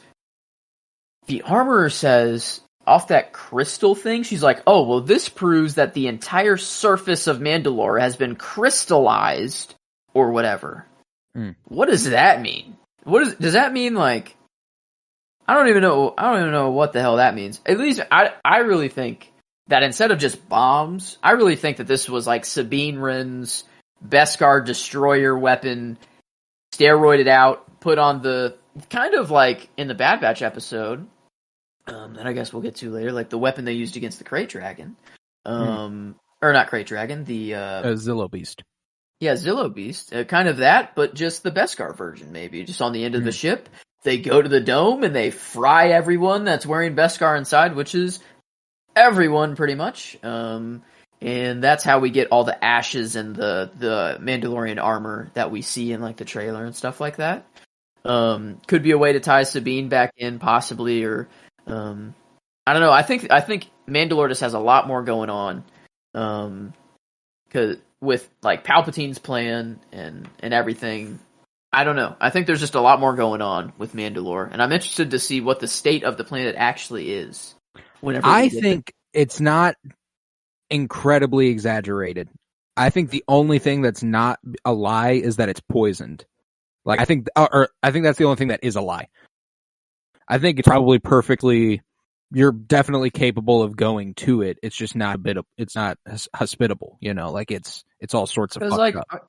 the Armorer says off that crystal thing, she's like, oh, well, this proves that the entire surface of Mandalore has been crystallized or whatever. What does that mean? Does that mean like, I don't even know what the hell that means. At least I really think that instead of just bombs, I really think that this was like Sabine Wren's Beskar destroyer weapon, steroided out, put on the kind of like in the Bad Batch episode, that I guess we'll get to later, like the weapon they used against the Krayt Dragon, or not Krayt Dragon, the Zillo Beast. Yeah, Zillo Beast, kind of that, but just the Beskar version, maybe just on the end of the ship. They go to the dome and they fry everyone that's wearing Beskar inside, which is everyone pretty much. And that's how we get all the ashes and the Mandalorian armor that we see in like the trailer and stuff like that. Could be a way to tie Sabine back in, possibly, or I don't know. I think Mandalore just has a lot more going on, because with like Palpatine's plan and everything. I don't know. I think there's just a lot more going on with Mandalore, and I'm interested to see what the state of the planet actually is. I think it's not incredibly exaggerated. I think the only thing that's not a lie is that it's poisoned. Like I think that's the only thing that is a lie. I think it's probably perfectly. You're definitely capable of going to it. It's just not it's not hospitable. You know, like it's all sorts of fucked up.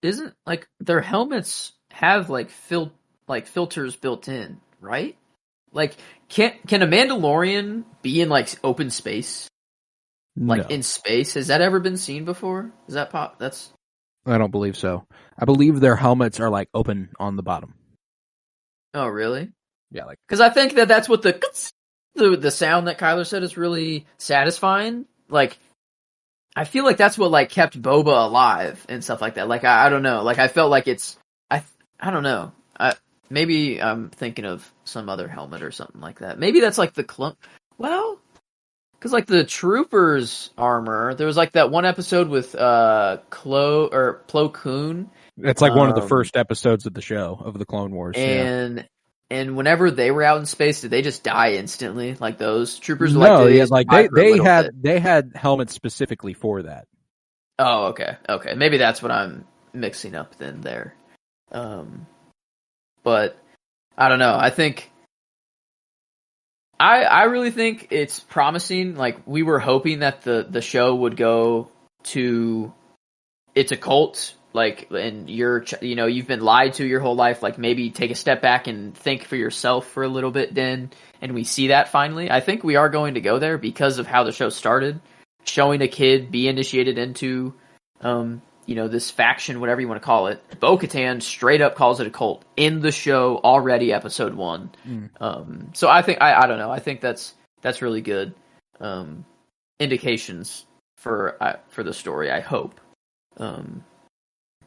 Isn't like their helmets have like filters built in, right? Like can a Mandalorian be in like open space? Like in space? Has that ever been seen before? Is that that's I don't believe so. I believe their helmets are like open on the bottom. Oh, really? Yeah, like because I think that's what the sound that Kyler said is really satisfying. Like I feel like that's what like kept Boba alive and stuff like that. Like I don't know. Like I felt like it's I don't know. Maybe I'm thinking of some other helmet or something like that. Maybe that's like the clone. Well, because like the Troopers armor, there was like that one episode with Plo Koon. It's like one of the first episodes of the show of the Clone Wars. And whenever they were out in space, did they just die instantly? Like those troopers? They had helmets specifically for that. Oh, okay. Maybe that's what I'm mixing up then there. But I don't know. I think I really think it's promising. Like we were hoping that the show would go to it's a cult. Like, and you've been lied to your whole life. Like, maybe take a step back and think for yourself for a little bit, then, and we see that finally. I think we are going to go there because of how the show started, showing a kid be initiated into, this faction, whatever you want to call it. Bo-Katan straight up calls it a cult in the show already, episode 1. So I think I don't know. I think that's really good indications for the story. I hope.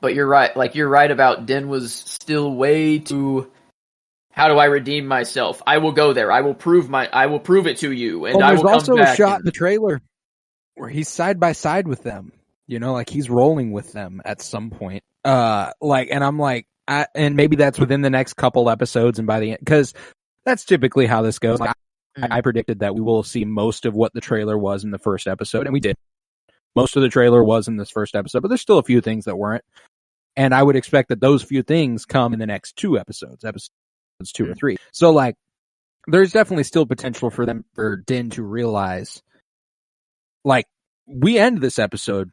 But you're right. Like you're right about Din was still way too. How do I redeem myself? I will go there. I will prove it to you. And I will come back. There's also a shot in the trailer where he's side by side with them. You know, like he's rolling with them at some point. And I'm like, and maybe that's within the next couple episodes, and by the end, because that's typically how this goes. Like, I predicted that we will see most of what the trailer was in the first episode, and we did. Most of the trailer was in this first episode, but there's still a few things that weren't. And I would expect that those few things come in the next 2 episodes 2 or 3. So, like, there's definitely still potential for Din to realize, like, we end this episode,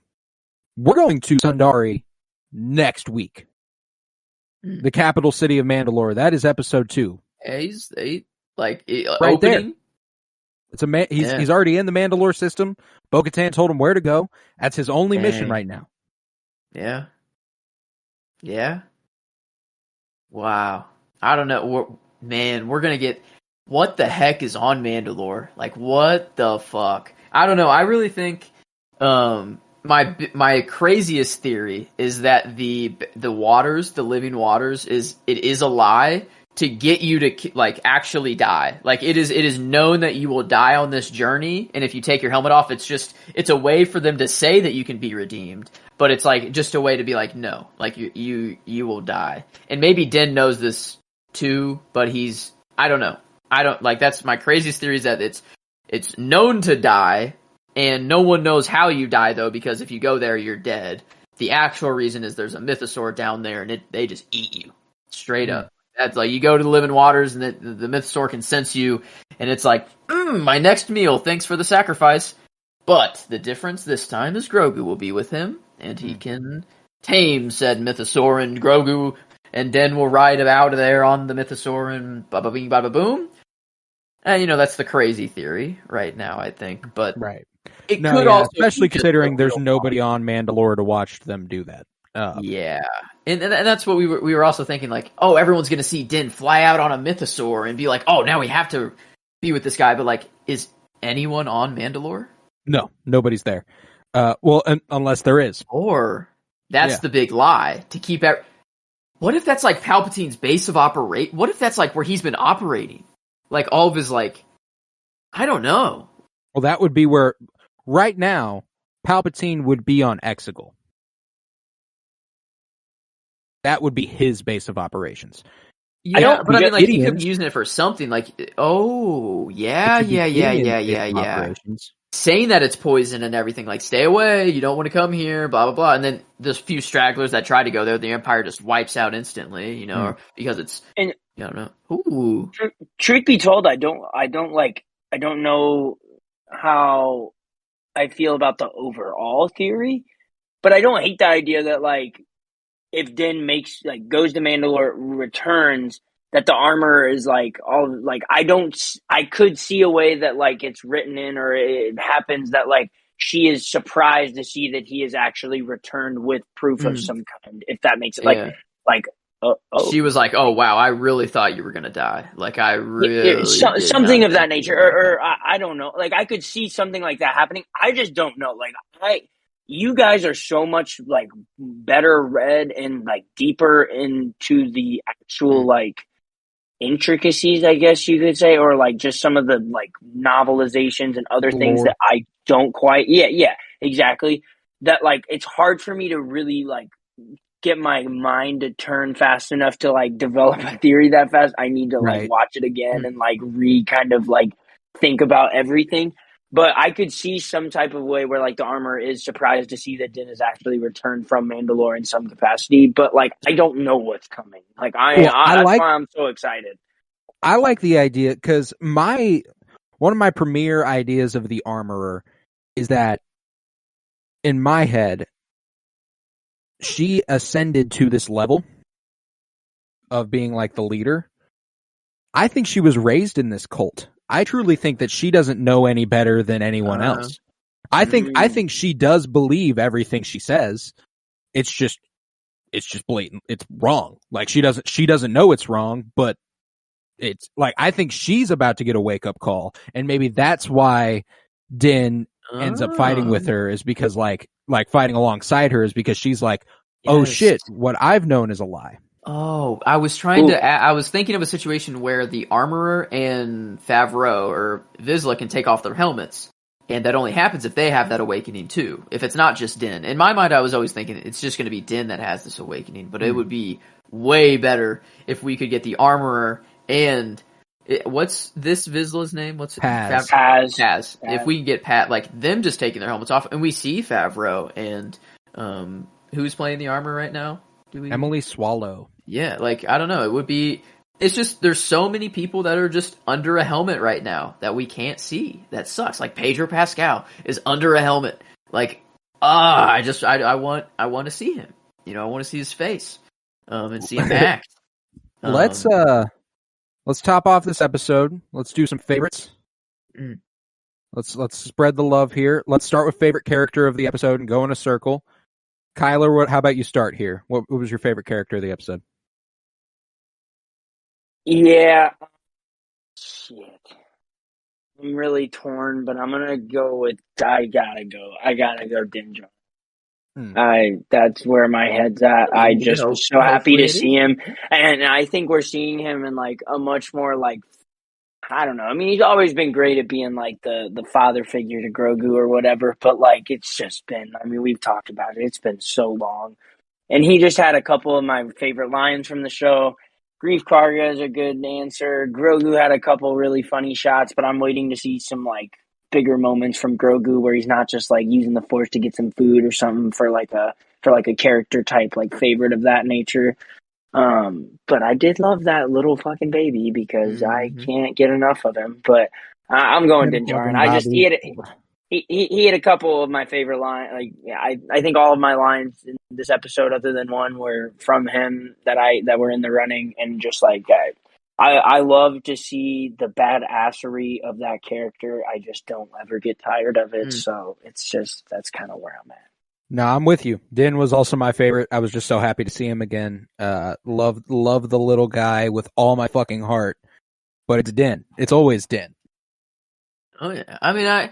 we're going to Sundari next week. The capital city of Mandalore. That is episode 2. Yeah, he's right opening. There. He's already in the Mandalore system. Bo-Katan told him where to go. That's his only mission right now. Yeah. Yeah. Wow. I don't know. We're going to get... What the heck is on Mandalore? Like, what the fuck? I don't know. I really think my craziest theory is that the waters, the living waters, is a lie to get you to like actually die. Like it is known that you will die on this journey, and if you take your helmet off, it's a way for them to say that you can be redeemed, but it's like just a way to be like, no, like you will die. And maybe Din knows this too, but I don't know. I don't like. That's my craziest theory is that it's known to die, and no one knows how you die though, because if you go there, you're dead. The actual reason is there's a mythosaur down there, and they just eat you straight up. That's like you go to the living waters, and the mythosaur can sense you, and it's like, my next meal. Thanks for the sacrifice. But the difference this time is Grogu will be with him, and he can tame said mythosaur, and Grogu and Den will ride out of there on the mythosaur, and bada bing, bada boom. And that's the crazy theory right now, I think. But it could also, especially considering there's nobody on Mandalore to watch them do that. Yeah, and that's what we were also thinking. Like, oh, everyone's gonna see Din fly out on a mythosaur and be like, oh, now we have to be with this guy. But like, is anyone on Mandalore? No, nobody's there. Well, unless there is. Or that's the big lie to keep. What if that's like Palpatine's base of operate? What if that's like where he's been operating? Like all of his I don't know. Well, that would be where right now Palpatine would be on Exegol. That would be his base of operations. Yeah, but I mean, like, he could be using it for something. Like, oh, yeah. Saying that it's poison and everything, like, stay away, you don't want to come here, blah, blah, blah. And then there's a few stragglers that try to go there. The Empire just wipes out instantly, because it's, I don't know. Ooh. Truth be told, I don't know how I feel about the overall theory, but I don't hate the idea that, like, if Din goes to Mandalore, returns, that the armor is I could see a way that it's written in or it happens that she is surprised to see that he is actually returned with proof of some kind, if that makes it She was like, oh wow, I really thought you were gonna die. Like I really something of that nature, or I don't know. Like I could see something like that happening. I just don't know. You guys are so much better read and deeper into the actual intricacies, I guess you could say, or just some of the novelizations and other things that I don't quite. Yeah, exactly. That it's hard for me to really get my mind to turn fast enough to develop a theory that fast. I need to watch it again and think about everything. But I could see some type of way where the armor is surprised to see that Din is actually returned from Mandalore in some capacity. But I don't know what's coming. That's why I'm so excited. I like the idea because one of my premier ideas of the armorer is that in my head, she ascended to this level of being the leader. I think she was raised in this cult. I truly think that she doesn't know any better than anyone else. I think she does believe everything she says. It's just blatant. It's wrong. She doesn't know it's wrong, but it's I think she's about to get a wake up call, and maybe that's why Din ends up fighting with her is because fighting alongside her is because she's oh shit, what I've known is a lie. Oh, I was I was thinking of a situation where the armorer and Favreau or Vizsla can take off their helmets, and that only happens if they have that awakening too. If it's not just Din. In my mind, I was always thinking it's just going to be Din that has this awakening, but it would be way better if we could get the armorer and what's this Vizsla's name? What's Paz. Paz. If we can get them just taking their helmets off, and we see Favreau and who's playing the armor right now? Emily Swallow. Yeah, I don't know. It would be. It's just there's so many people that are just under a helmet right now that we can't see. That sucks. Pedro Pascal is under a helmet. I want to see him. I want to see his face, and see him act. Let's top off this episode. Let's do some favorites. Let's spread the love here. Let's start with favorite character of the episode and go in a circle. Kyler, how about you start here? What was your favorite character of the episode? Yeah. Shit. I'm really torn, but I'm going to go with I gotta go Din Djarin. That's where my head's at. I just was so happy to see him. And I think we're seeing him in a much more I don't know. I mean, he's always been great at being the father figure to Grogu or whatever, but it's just been, I mean, we've talked about it. It's been so long. And he just had a couple of my favorite lines from the show. Grief Karga is a good answer. Grogu had a couple really funny shots, but I'm waiting to see some like bigger moments from Grogu where he's not just like using the Force to get some food or something for like a character type like favorite of that nature. But I did love that little fucking baby because I can't get enough of him. But I'm going Din Djarin. I just he had a couple of my favorite lines. Like, yeah, I think all of my lines in this episode, other than one, were from him that were in the running, and just like I love to see the badassery of that character. I just don't ever get tired of it. So it's just that's kind of where I'm at. No, I'm with you. Din was also my favorite. I was just so happy to see him again. Love the little guy with all my fucking heart. But it's Din. It's always Din. Oh yeah. I mean,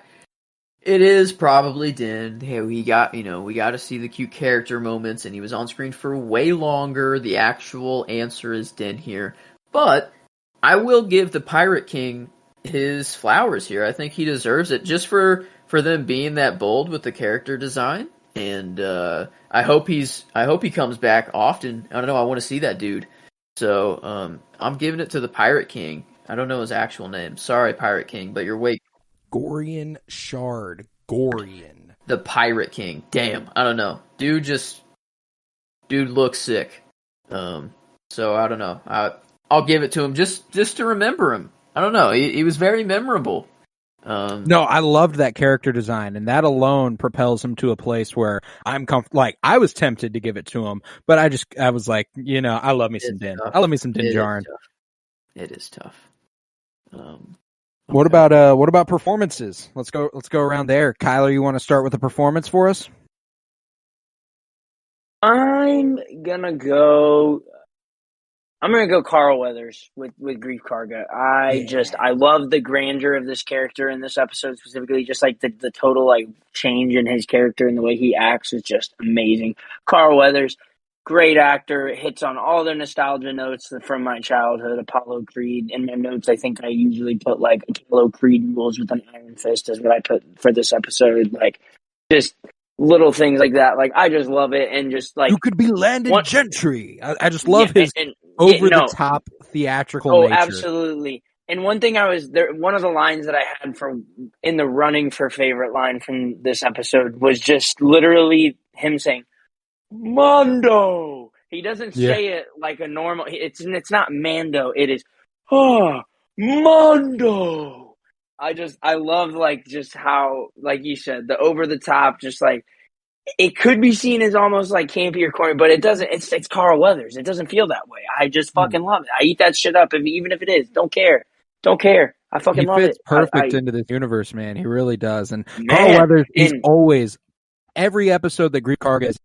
it is probably Din. Hey, we got to see the cute character moments, and he was on screen for way longer. The actual answer is Din here. But I will give the Pirate King his flowers here. I think he deserves it just for them being that bold with the character design. And I hope he comes back often. I don't know. I want to see that dude. So I'm giving it to the Pirate King. I don't know his actual name. Sorry, Pirate King, but you're way. Gorian Shard. Gorian. The Pirate King. Damn. I don't know. Dude looks sick. So I don't know. I'll give it to him just to remember him. I don't know. He was very memorable. No, I loved that character design, and that alone propels him to a place where I'm comfortable. Like, I was tempted to give it to him, but I was like, I love me some Din. I love me some Din Djarin. It is tough. What about performances? Let's go around there. Kyler, you want to start with a performance for us? I'm gonna go Carl Weathers with Grief Karga. I love the grandeur of this character in this episode specifically. Just like the total like change in his character and the way he acts is just amazing. Carl Weathers, great actor, hits on all the nostalgia notes from my childhood. Apollo Creed. In my notes, I think I usually put like Apollo Creed rules with an iron fist is what I put for this episode. Like, just little things like that. Like, I just love it, and just like you could be Landon Gentry. I just love his over the top theatrical nature. Absolutely. And one thing one of the lines that I had in the running for favorite line from this episode was just literally him saying, Mando. He doesn't say it like a normal. It's not Mando. It is, Mando. I love like just how, like you said, the over the top, just like it could be seen as almost like campy or corny, but it doesn't. It's Carl Weathers. It doesn't feel that way. I just fucking love it. I eat that shit up, even if it is. Don't care. I fucking love it. He fits perfect into this universe, man. He really does. And Carl Weathers, he's always every episode that Grief Karga is.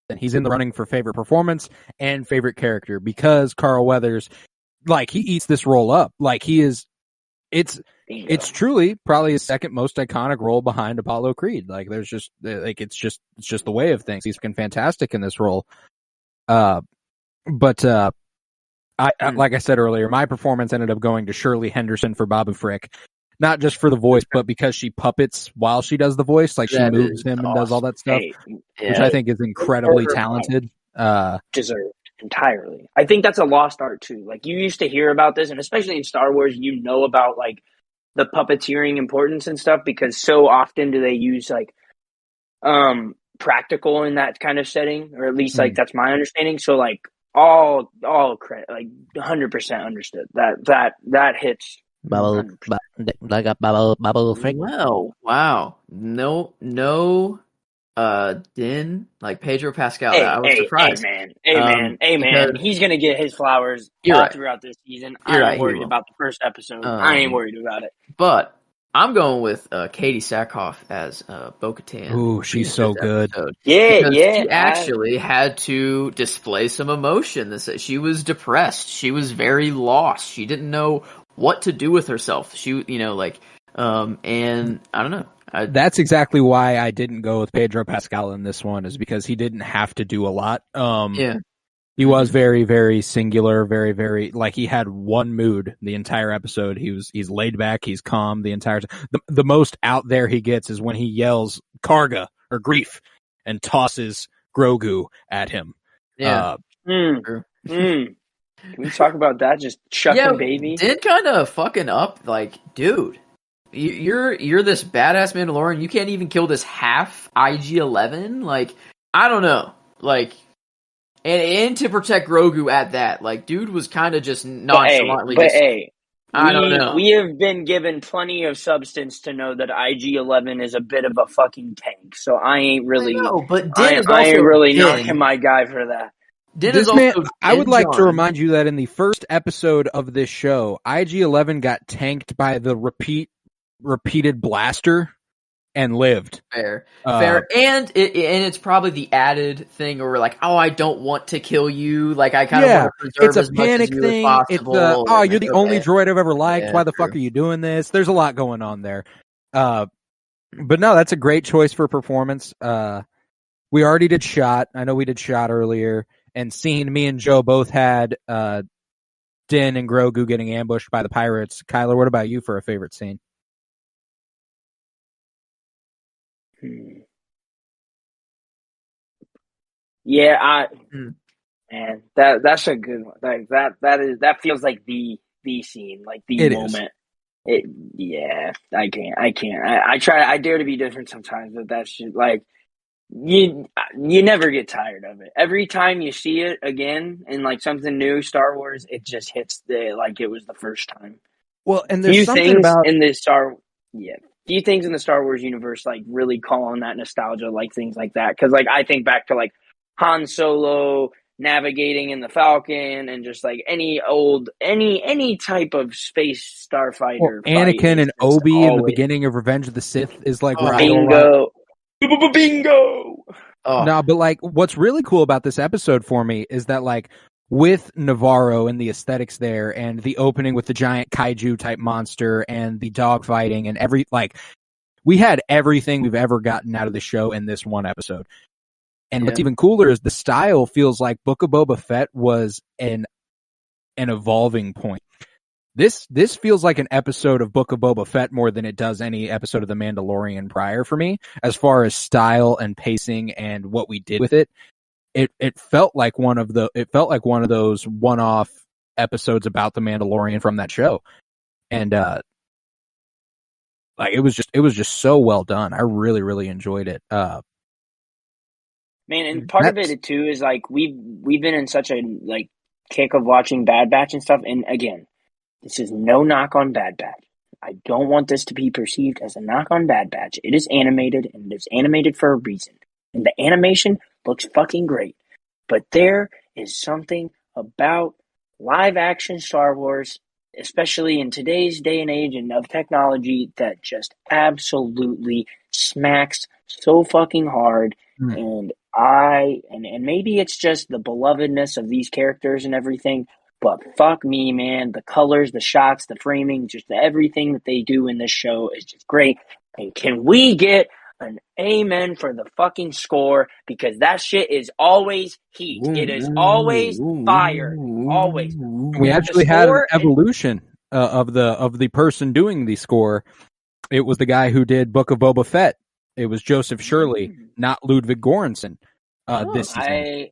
And he's in the running for favorite performance and favorite character because Carl Weathers, like, he eats this role up. Like, he is, it's truly probably his second most iconic role behind Apollo Creed. Like, there's just, like, it's just the way of things. He's been fantastic in this role. But like I said earlier, my performance ended up going to Shirley Henderson for Babu Frick. Not just for the voice, but because she puppets while she does the voice. Like, she moves him and does all that stuff, which I think is incredibly talented. Deserved entirely. I think that's a lost art too. Like, you used to hear about this, and especially in Star Wars, about like the puppeteering importance and stuff, because so often do they use like practical in that kind of setting, or at least like that's my understanding. So like all credit, like 100% understood that hits. Bubble Frick. Wow. No, Din, like Pedro Pascal. I was surprised. Hey man. He's gonna get his flowers throughout this season. I ain't worried about the first episode. I ain't worried about it. But I'm going with Katie Sackhoff as Bo-Katan. Ooh, she's so good. Yeah. She actually had to display some emotion. She was depressed. She was very lost. She didn't know what to do with herself. She, and I don't know. That's exactly why I didn't go with Pedro Pascal in this one, is because he didn't have to do a lot. He was very, very singular, very, very, like, he had one mood the entire episode. He's laid back, he's calm the entire time. The most out there he gets is when he yells Karga or Grief and tosses Grogu at him. Yeah. Can we talk about that? Just chucking baby. Din kind of fucking up. Like, dude, you're this badass Mandalorian. You can't even kill this half IG-11. Like, I don't know. Like, and to protect Grogu at that. Like, dude was kind of just nonchalantly. I don't know. We have been given plenty of substance to know that IG-11 is a bit of a fucking tank. So I ain't really. I know, but Din is I ain't also really Din. knocking my guy for that. I would like to remind you that in the first episode of this show, IG-11 got tanked by the repeated blaster and lived. Fair. And it's probably the added thing where we're like, oh, I don't want to kill you. Like, I kind of want to preserve as much as you as possible. It's you're the only droid I've ever liked. Why the fuck are you doing this? There's a lot going on there. But no, that's a great choice for performance. We already did Shot. I know we did Shot earlier. And seeing me and Joe both had Din and Grogu getting ambushed by the pirates. Kyler, what about you for a favorite scene? Yeah, man, that's a good one. Like that feels like the scene, like the moment. I can't. I dare to be different sometimes, but that's just like you never get tired of it. Every time you see it again in like something new, Star Wars, it just hits like it was the first time. Well, and there's something about in this few things in the Star Wars universe like really call on that nostalgia, like things like that. Because like I think back to like Han Solo navigating in the Falcon, and just like any type of space starfighter. Anakin and Obi in the beginning of Revenge of the Sith is like bingo. No, but like what's really cool about this episode for me is that like with Navarro and the aesthetics there, and the opening with the giant kaiju type monster and the dogfighting and we had everything we've ever gotten out of the show in this one episode. And what's even cooler is the style feels like Book of Boba Fett was an evolving point. This feels like an episode of Book of Boba Fett more than it does any episode of The Mandalorian prior for me, as far as style and pacing and what we did with it. It felt like one of those one-off episodes about The Mandalorian from that show. And it was just so well done. I really, really enjoyed it. Man, and part of it too is like we've been in such a like kick of watching Bad Batch and stuff. And again, this is no knock on Bad Batch. I don't want this to be perceived as a knock on Bad Batch. It is animated, and it is animated for a reason. And the animation looks fucking great. But there is something about live action Star Wars, especially in today's day and age and of technology, that just absolutely smacks so fucking hard. And and maybe it's just the belovedness of these characters and everything, but fuck me, man. The colors, the shots, the framing, just everything that they do in this show is just great. And can we get an amen for the fucking score? Because that shit is always heat. It is always fire. Always. We actually had an evolution of the person doing the score. It was the guy who did Book of Boba Fett. It was Joseph Shirley, not Ludwig Göransson. This season.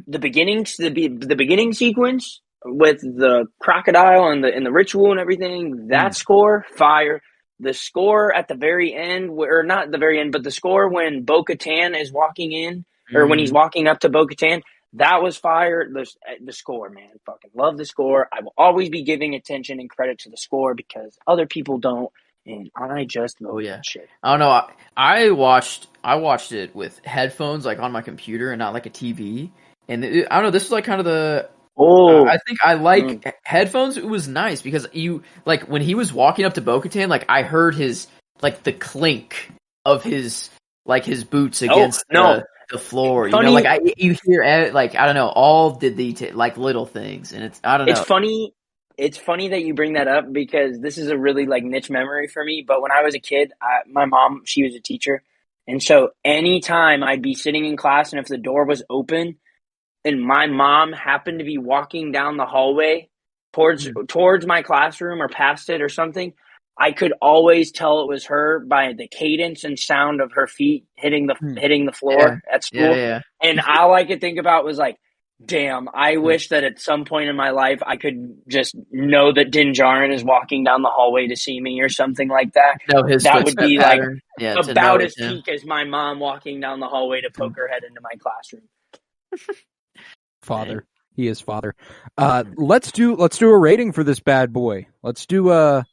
The beginning sequence with the crocodile and the ritual and everything. That score, fire. The score at the very end, or not the very end, but the score when Bo-Katan is walking in, or when he's walking up to Bo-Katan, that was fire. The score, man, fucking love the score. I will always be giving attention and credit to the score because other people don't. And I just love that shit. I don't know. I watched it with headphones, like on my computer, and not like a TV. And I don't know. This was like kind of the. I think I like headphones. It was nice because you like when he was walking up to Bo-Katan, like I heard his like the clink of his boots against the floor. Funny. You know, like you hear like I don't know all the like little things, and it's I don't know. It's funny. It's funny that you bring that up because this is a really like niche memory for me. But when I was a kid, my mom, she was a teacher. And so anytime I'd be sitting in class and if the door was open and my mom happened to be walking down the hallway towards my classroom or past it or something, I could always tell it was her by the cadence and sound of her feet hitting the floor at school. Yeah. And all I could think about was like, Damn, I wish that at some point in my life I could just know that Din Djarin is walking down the hallway to see me or something like that. Know his That would footstep be pattern. Yeah, like to know about it's as him. peak as my mom walking down the hallway to poke her head into my classroom. Father. He is father. Let's do a rating for this bad boy. Let's do a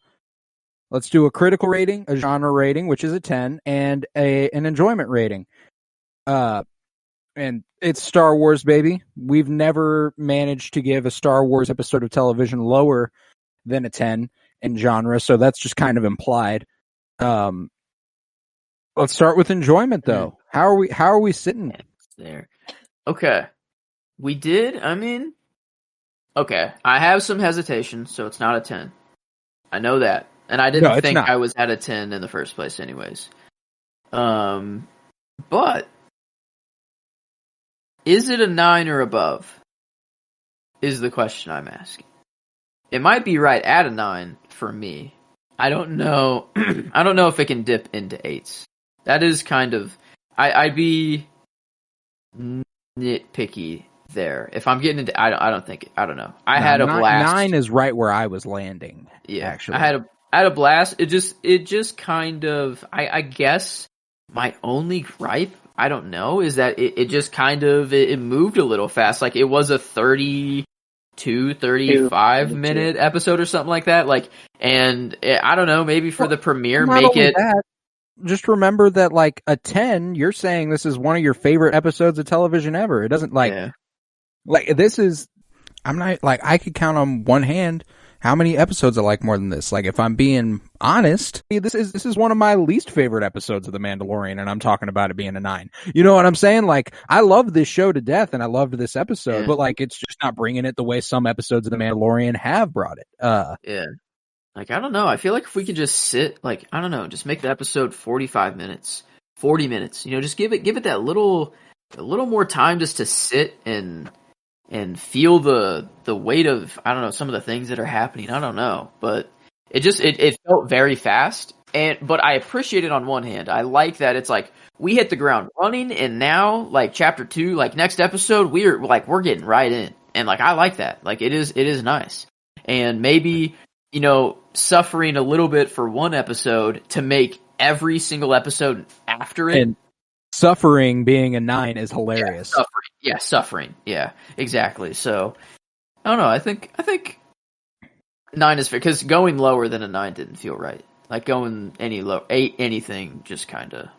critical rating, a genre rating, which is a 10, and an enjoyment rating. And it's Star Wars, baby. We've never managed to give a Star Wars episode of television lower than a 10 in genre, so that's just kind of implied. Let's start with enjoyment, though. How are we sitting there? Okay. We did, okay, I have some hesitation, so it's not a 10. I know that. And I didn't think I was at a 10 in the first place anyways. But is it a 9 or above? Is the question I'm asking. It might be right at a 9 for me. I don't know. I don't know if it can dip into 8s. That is kind of... I'd be nitpicky there. If I'm getting into... I don't know. I had a blast. 9 is right where I was landing. Yeah, actually. I had a blast. It just kind of... I guess my only gripe, I don't know, is that it just kind of... It moved a little fast. Like, it was a 35 minute episode or something like that. Like, and I don't know, maybe for the premiere, make it... Just remember that, like, a 10, you're saying this is one of your favorite episodes of television ever. It doesn't, like... Yeah. Like, this is... I'm not... Like, I could count on one hand how many episodes I like more than this. Like, if I'm being honest, this is one of my least favorite episodes of The Mandalorian, and I'm talking about it being a 9. You know what I'm saying? Like, I love this show to death, and I loved this episode, but, like, it's just not bringing it the way some episodes of The Mandalorian have brought it. Yeah. Like, I don't know. I feel like if we could just sit, like, I don't know, just make the episode 45 minutes, 40 minutes, you know, just give it that a little more time just to sit and feel the weight of, I don't know, some of the things that are happening. I don't know, but it felt very fast. But I appreciate it on one hand. I like that it's like we hit the ground running, and now, like, chapter 2, like, next episode, we're getting right in. And, like, I like that. Like, it is nice. And maybe, you know, suffering a little bit for one episode to make every single episode after it. And suffering being a 9 is hilarious. Suffering. Yeah, exactly. So, I don't know. I think 9 is fair, because going lower than a 9 didn't feel right. Like, going any low, 8 anything just kind of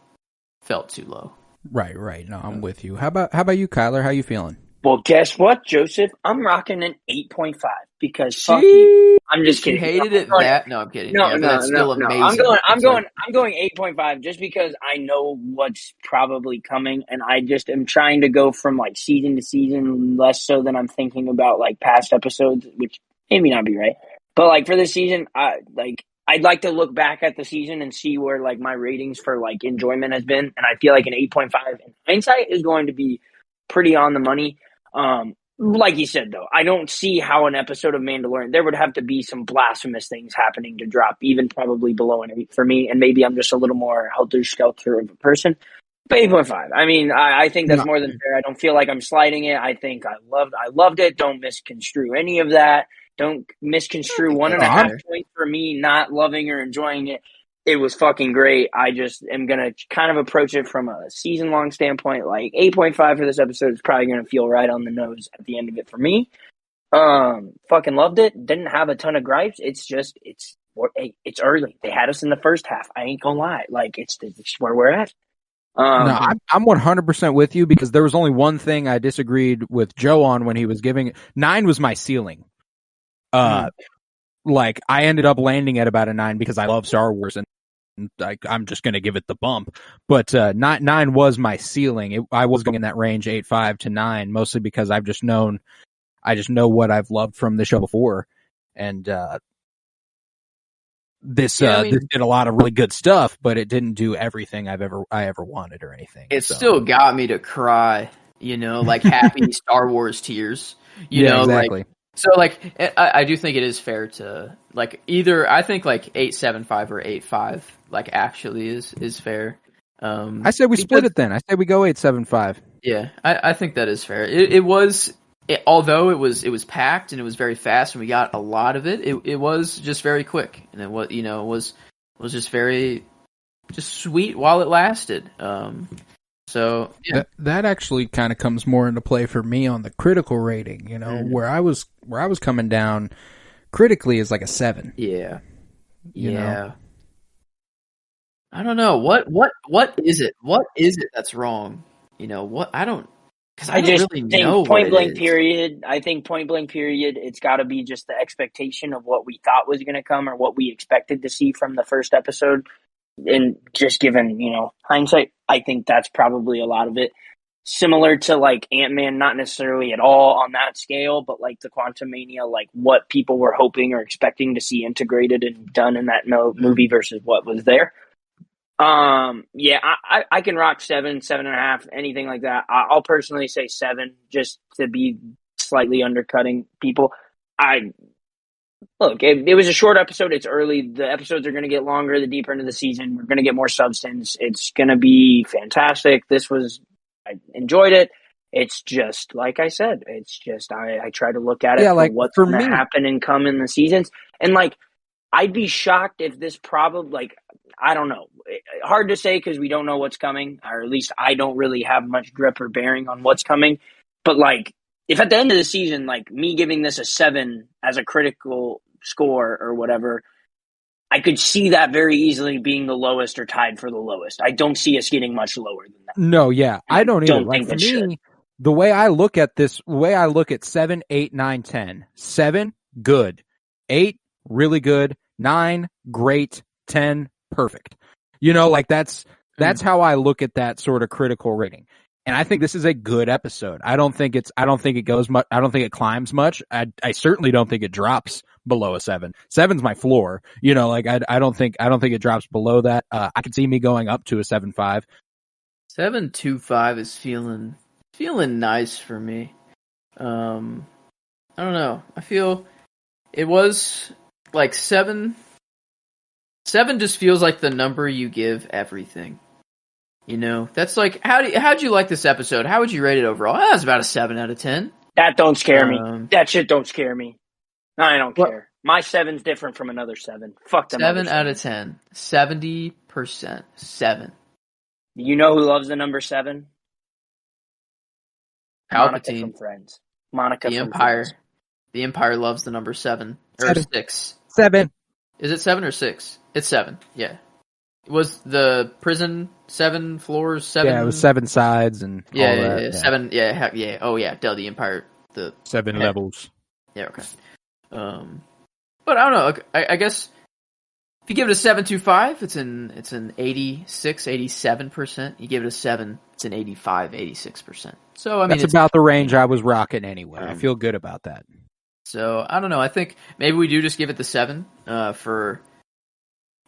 felt too low. Right. No, I'm with you. How about you, Kyler? How you feeling? Well, guess what, Joseph? I'm rocking an 8.5 because fuck you. I'm just kidding. You hated it that? No, I'm kidding. No, that's still amazing. I'm going 8.5 just because I know what's probably coming, and I just am trying to go from, like, season to season, less so than I'm thinking about, like, past episodes, which maybe not be right. But, like, for this season, I'd like to look back at the season and see where, like, my ratings for, like, enjoyment has been, and I feel like an 8.5 in hindsight is going to be pretty on the money. Like you said, though, I don't see how an episode of Mandalorian, there would have to be some blasphemous things happening to drop even probably below an 8 for me, and maybe I'm just a little more helter-skelter of a person. But 8.5. I mean, I think that's more than fair. I don't feel like I'm sliding it. I think I loved it. Don't misconstrue any of that. Don't misconstrue 1.5 points for me not loving or enjoying it. It was fucking great. I just am going to kind of approach it from a season-long standpoint. Like, 8.5 for this episode is probably going to feel right on the nose at the end of it for me. Fucking loved it. Didn't have a ton of gripes. It's early. They had us in the first half. I ain't going to lie. Like, it's where we're at. No, I'm 100% with you, because there was only one thing I disagreed with Joe on when he was giving it. 9 was my ceiling. Like, I ended up landing at about a 9 because I love Star Wars, and I'm just going to give it the bump. But 9 was my ceiling. I was going in that range, 8.5 to 9, mostly because I just know what I've loved from the show before, and this did a lot of really good stuff, but it didn't do everything I ever wanted or anything. It still got me to cry, you know, like happy Star Wars tears. You know, exactly. Like, so, like, I do think it is fair to, like, either, I think, like, 8.75 or 8.5, like, actually is fair. I said we split it then. I said we go 8.75. Yeah, I think that is fair. It was although it was packed and it was very fast and we got a lot of it, it was just very quick, and it was just very just sweet while it lasted. So yeah. That actually kind of comes more into play for me on the critical rating. Where I was coming down critically is like a 7. Yeah. You know? I don't know what is it? What is it that's wrong? What I don't. Because I don't really know point blank period. I think point blank period. It's got to be just the expectation of what we thought was going to come or what we expected to see from the first episode. And just given, hindsight, I think that's probably a lot of it. Similar to like Ant-Man, not necessarily at all on that scale, but like the Quantumania, like what people were hoping or expecting to see integrated and done in that movie versus what was there. Yeah, I can rock 7, 7.5, anything like that. I'll personally say 7 just to be slightly undercutting people. Look, it was a short episode. It's early. The episodes are going to get longer the deeper into the season. We're going to get more substance. It's going to be fantastic. I enjoyed it. It's just, like I said, it's just, I try to look at it for what's going to happen and come in the seasons. And like, I'd be shocked if this I don't know. Hard to say because we don't know what's coming, or at least I don't really have much grip or bearing on what's coming. But like, if at the end of the season, like me giving this a 7 as a critical score or whatever, I could see that very easily being the lowest or tied for the lowest. I don't see us getting much lower than that. No, yeah, I don't either. Like for me, the way I look at this, 7, 8, 9, 10. 7, good. 8, really good. 9, great. 10, perfect. That's how I look at that sort of critical rating. And I think this is a good episode. I don't think it goes much. I don't think it climbs much. I certainly don't think it drops below a 7. 7's my floor. I don't think it drops below that. I could see me going up to a 7.5. 7.25 is feeling nice for me. I don't know. I feel it was like 7. 7 just feels like the number you give everything. That's like, how'd you like this episode? How would you rate it overall? That's about a 7 out of 10. That don't scare me. That shit don't scare me. I don't care. My 7's different from another 7. Fuck them. 7 out of 10. 70%. 7. You know who loves the number 7? Monica from Friends. Monica the from Empire. Friends. The Empire loves the number 7. Or 6. 7. Is it 7 or 6? It's 7. Yeah. Was the prison 7 floors? 7? Yeah, it was 7 sides and all that. Yeah. 7. Yeah. Oh yeah. The Empire. The 7 levels. Yeah. Okay. But I don't know. I guess if you give it a 7.25, it's an 86, 87%. You give it a 7, it's an 85, 86%. So I mean, that's about the range I was rocking anyway. I feel good about that. So I don't know. I think maybe we do just give it the 7. I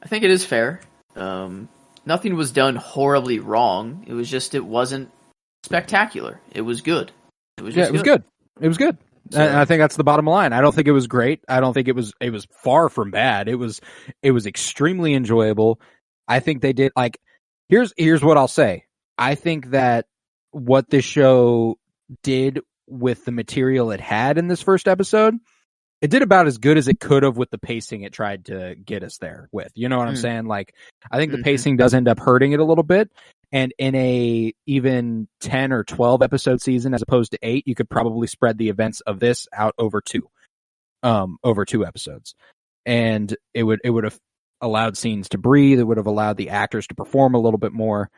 think it is fair. Nothing was done horribly wrong. It was just it wasn't spectacular. It was good. It was good. It was good. So, and I think that's the bottom line. I don't think it was great. I don't think it was far from bad. It was extremely enjoyable. I think they did here's what I'll say. I think that what this show did with the material it had in this first episode, it did about as good as it could have with the pacing it tried to get us there with. You know what I'm saying? Like, I think the pacing does end up hurting it a little bit. And in a even 10 or 12 episode season, as opposed to 8, you could probably spread the events of this out over 2 episodes. And it would have allowed scenes to breathe. It would have allowed the actors to perform a little bit more.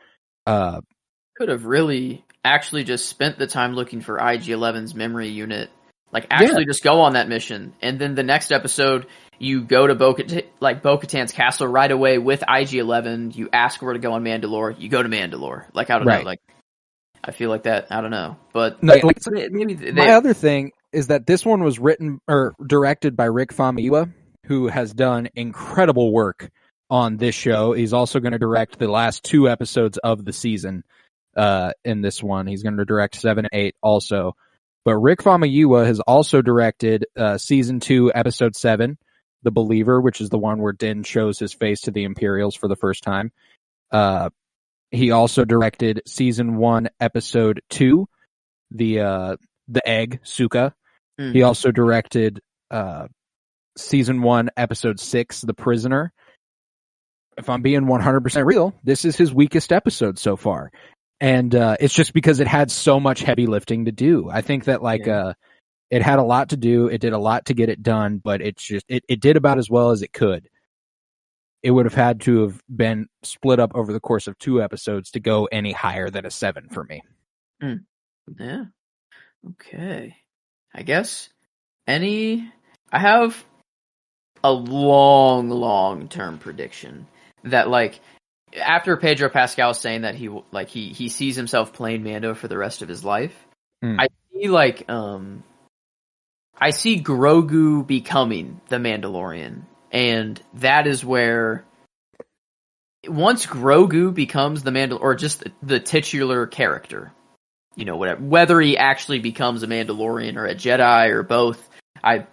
Could have really actually just spent the time looking for IG-11's memory unit. Like, actually just go on that mission. And then the next episode, you go to Bo-Katan's castle right away with IG-11. You ask where to go on Mandalore. You go to Mandalore. Like, I don't know. Like, I feel like that. I don't know. But no, my other thing is that this one was written or directed by Rick Famuyiwa, who has done incredible work on this show. He's also going to direct the last 2 episodes of the season in this one. He's going to direct 7 and 8 also. But Rick Famuyiwa has also directed season 2, episode 7, The Believer, which is the one where Din shows his face to the Imperials for the first time. He also directed season 1, episode 2, the The Egg, Suka. He also directed season 1, episode 6, The Prisoner. If I'm being 100% real, this is his weakest episode so far. And it's just because it had so much heavy lifting to do. I think that it had a lot to do. It did a lot to get it done, but it did about as well as it could. It would have had to have been split up over the course of 2 episodes to go any higher than a 7 for me. Yeah. Okay. I guess I have a long-term prediction that after Pedro Pascal saying that he sees himself playing Mando for the rest of his life, I see Grogu becoming the Mandalorian, and that is where once Grogu becomes the or just the titular character, whatever, whether he actually becomes a Mandalorian or a Jedi or both, I'm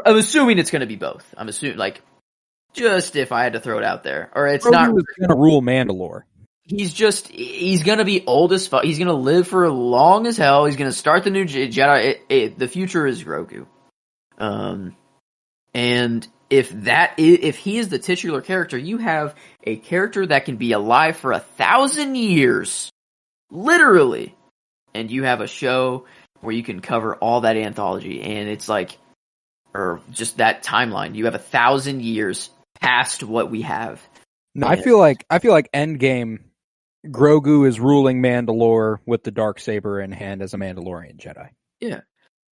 assuming it's going to be both. I'm assuming, just if I had to throw it out there, or it's not going to rule Mandalore. He's going to be old as fuck. He's going to live for long as hell. He's going to start the new Jedi. The future is Grogu. And if he is the titular character, you have a character that can be alive for 1,000 years, literally, and you have a show where you can cover all that anthology, and it's or just that timeline. You have 1,000 years past what we have. No, I feel like Endgame, Grogu is ruling Mandalore with the Darksaber in hand as a Mandalorian Jedi. Yeah,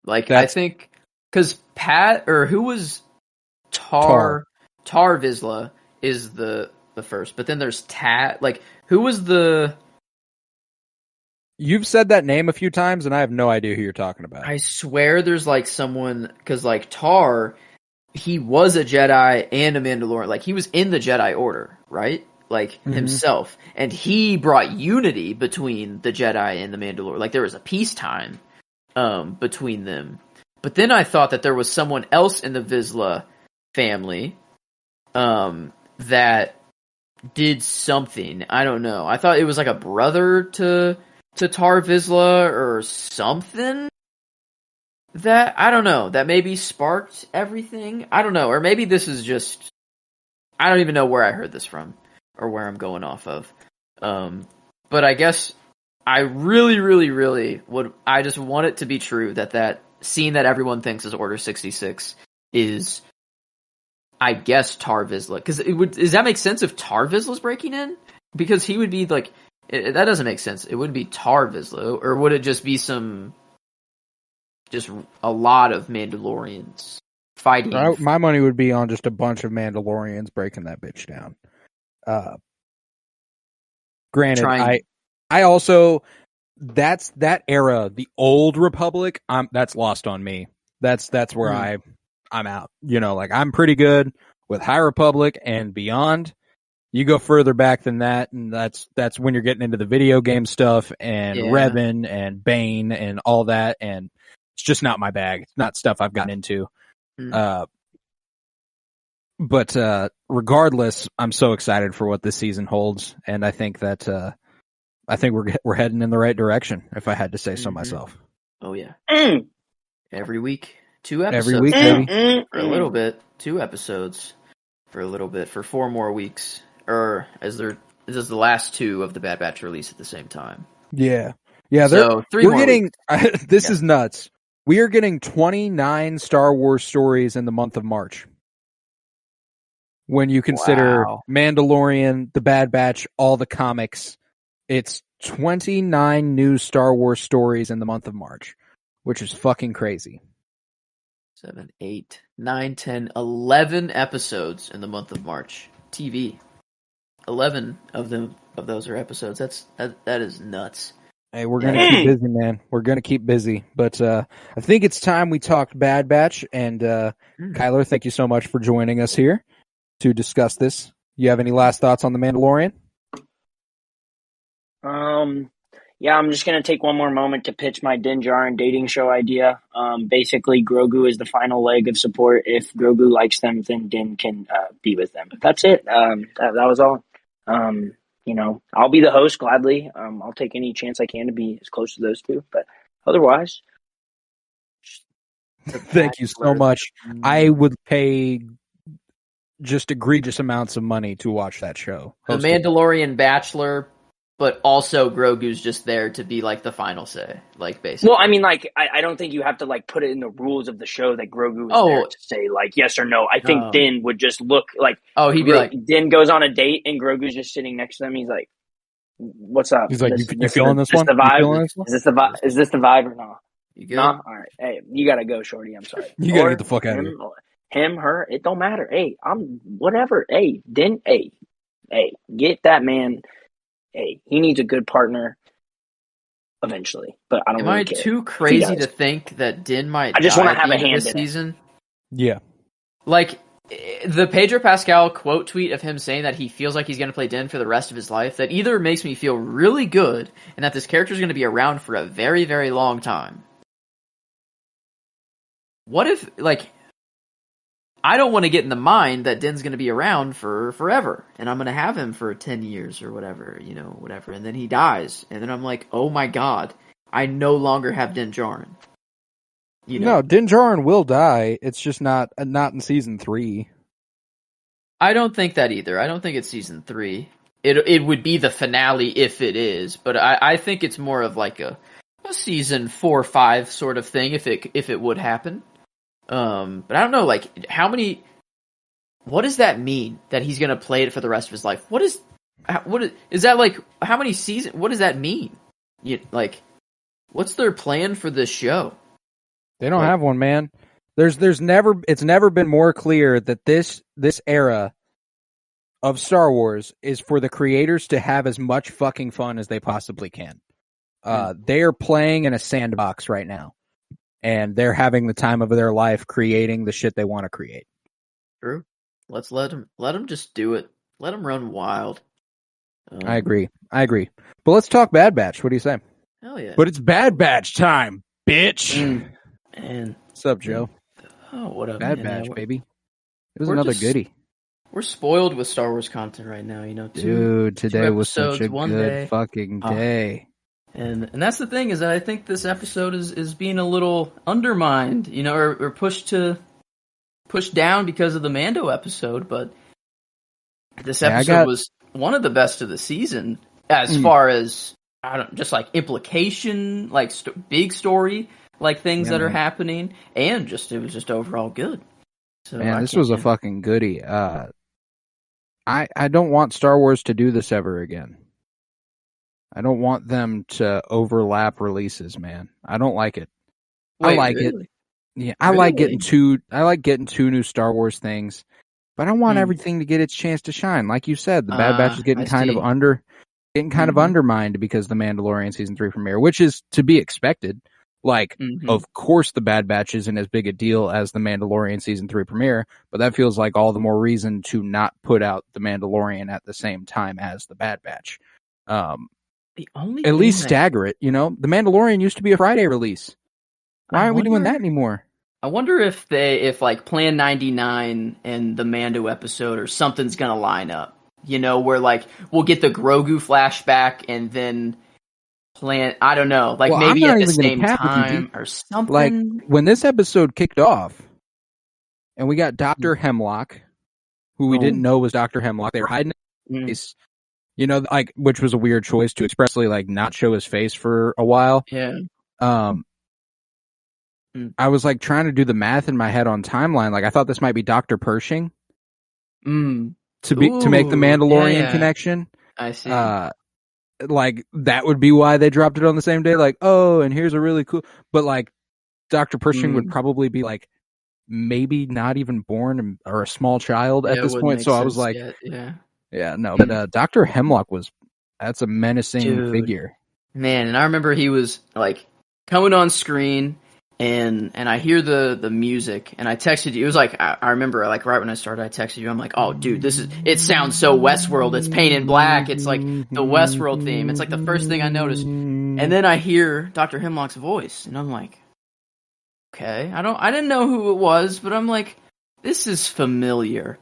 I think because who was Tar Vizsla is the first, but then there's who was the. You've said that name a few times, and I have no idea who you're talking about. I swear there's someone, because Tar, he was a Jedi and a Mandalorian. He was in the Jedi Order, right? Himself. And he brought unity between the Jedi and the Mandalorian. There was a peacetime between them. But then I thought that there was someone else in the Vizsla family that did something. I don't know. I thought it was a brother to Tar Vizsla or something that, I don't know, that maybe sparked everything. I don't know. Or maybe this is just, I don't even know where I heard this from or where I'm going off of. But I guess I really, really, really I just want it to be true that scene that everyone thinks is Order 66 is, I guess, Tar Vizsla. Because does that make sense if Tar Vizsla's breaking in? Because he would be that doesn't make sense. It wouldn't be Tar Vizsla, or would it just be just a lot of Mandalorians fighting? My money would be on just a bunch of Mandalorians breaking that bitch down. Granted, I also, that's that era, the old Republic. That's lost on me. That's where I'm out. I'm pretty good with High Republic and beyond. You go further back than that, and that's when you're getting into the video game stuff and Revan and Bane and all that, and it's just not my bag. It's not stuff I've gotten into. But regardless, I'm so excited for what this season holds, and I think that we're heading in the right direction, if I had to say so myself. Oh yeah. Every week, 2 episodes. Every week, maybe. For a little bit, 2 episodes. For a little bit, for 4 more weeks. Or this is the last 2 of the Bad Batch release at the same time. Yeah. So 3 we're more getting. weeks. This is nuts. We are getting 29 Star Wars stories in the month of March. When you consider Mandalorian, the Bad Batch, all the comics, it's 29 new Star Wars stories in the month of March, which is fucking crazy. 7, 8, 9, 10, 11 episodes in the month of March. TV. 11 of those are episodes. That is nuts. Hey, we're gonna keep busy, man. We're gonna keep busy. But I think it's time we talked Bad Batch. And Kyler, thank you so much for joining us here to discuss this. You have any last thoughts on The Mandalorian? Yeah, I'm just gonna take one more moment to pitch my Din Djarin dating show idea. Basically, Grogu is the final leg of support. If Grogu likes them, then Din can be with them. That's it. That was all. I'll be the host gladly. I'll take any chance I can to be as close to those two. But otherwise, Thank you so much. I would pay just egregious amounts of money to watch that show. The Hosted. Mandalorian Bachelor, but also Grogu's just there to be like the final say, like basically. Well, I mean, like, I don't think you have to like put it in the rules of the show that Grogu is there to say like yes or no. I think Din would just look like he'd be like Din goes on a date and Grogu's just sitting next to him. He's like, "What's up?" He's like, "You feeling this one? The vibe? This one? Is this the vibe? Is this the vibe or not? You good? No, all right. Hey, you gotta go, shorty. I'm sorry. You gotta get the fuck out of here. Him, her, it don't matter. Hey, I'm whatever. Hey, Din. Hey, get that man. Hey, he needs a good partner eventually. But I don't. Am really I care too crazy to think that Din might? I just want want to have a hand this in season. Yeah. Like the Pedro Pascal quote tweet of him saying that he feels like he's going to play Din for the rest of his life. That either makes me feel really good and that this character is going to be around for a very, very long time. What if, like, I don't want to get in the mind that Din's going to be around for forever, and I'm going to have him for 10 years or whatever, whatever, and then he dies, and then I'm like, oh my god, I no longer have Din Djarin. No, Din Djarin will die. It's just not in season 3. I don't think that either. I don't think it's season 3. It would be the finale if it is, but I think it's more of like a season 4 or 5 sort of thing if it would happen. But I don't know, like, what does that mean that he's gonna play it for the rest of his life? What is that like? How many seasons? What does that mean? What's their plan for this show? They don't have one, man. It's never been more clear that this era of Star Wars is for the creators to have as much fucking fun as they possibly can. They are playing in a sandbox right now. And they're having the time of their life creating the shit they want to create. True. Let's let them just do it. Let them run wild. I agree. But let's talk Bad Batch. What do you say? Hell yeah. But it's Bad Batch time, bitch. Man. What's up, Joe? Oh, what up, Bad man? Batch, baby. It was another goodie. We're spoiled with Star Wars content right now, Dude, today was such a good fucking day. And that's the thing, is that I think this episode is being a little undermined, or pushed down because of the Mando episode, but this episode was one of the best of the season as far as, just like implication, like big story, like things that are happening, and it was just overall good. So man, this was a fucking goodie. I don't want Star Wars to do this ever again. I don't want them to overlap releases, man. I don't like it. Wait, I like really? it. Yeah, I like getting two new Star Wars things, but I want everything to get its chance to shine. Like you said, the Bad Batch is getting kind of undermined because the Mandalorian season 3 premiere, which is to be expected. Like, of course, the Bad Batch isn't as big a deal as the Mandalorian season 3 premiere, but that feels like all the more reason to not put out the Mandalorian at the same time as the Bad Batch. At least stagger it, The Mandalorian used to be a Friday release. Why aren't we doing that anymore? I wonder if like Plan 99 and the Mando episode or something's gonna line up. Where like we'll get the Grogu flashback and then I don't know, like maybe at the same time or something. Like when this episode kicked off and we got Dr. Hemlock, who we didn't know was Dr. Hemlock. They were hiding his face. Like, which was a weird choice to expressly like not show his face for a while. Yeah. I was like trying to do the math in my head on timeline. Like I thought this might be Dr. Pershing. To make the Mandalorian connection. I see. Like that would be why they dropped it on the same day. Like, oh, and here's a really cool. But like, Dr. Pershing would probably be like maybe not even born or a small child at this point. So I was like, no. But Dr. Hemlock that's a menacing figure. Man, and I remember he was like coming on screen. And I hear the music, and I texted you. It was like, I remember, like, right when I started, I texted you. I'm like, oh, dude, it sounds so Westworld. It's Paint in Black. It's like the Westworld theme. It's like the first thing I noticed. And then I hear Dr. Hemlock's voice, and I'm like, okay. I didn't know who it was, but I'm like, this is familiar.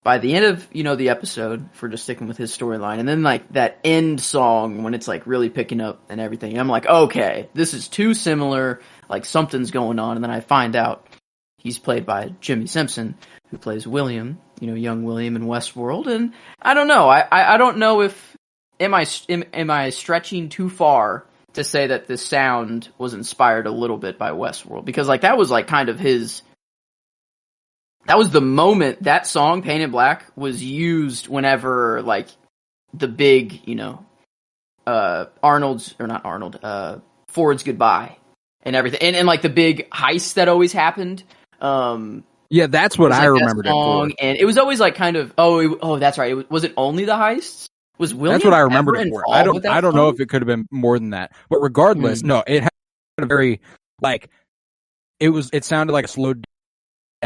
by the end of, the episode, if we're just sticking with his storyline, and then like that end song when it's like really picking up and everything, I'm like, okay, this is too similar, like something's going on. And then I find out he's played by Jimmy Simpson, who plays William, young William in Westworld. And I don't know. I don't know if, am I stretching too far to say that this sound was inspired a little bit by Westworld? Because like that was like kind of that was the moment that song, Paint in Black, was used whenever, like, the big, Ford's Goodbye and everything. And like, the big heist that always happened. Yeah, that's what I remembered it for. And it was always like kind of, that's right. Was it only the heists? Was William That's what I remembered it for. I don't know song? if it could have been more than that. But regardless, no, it had a very, like, it sounded like a slowed down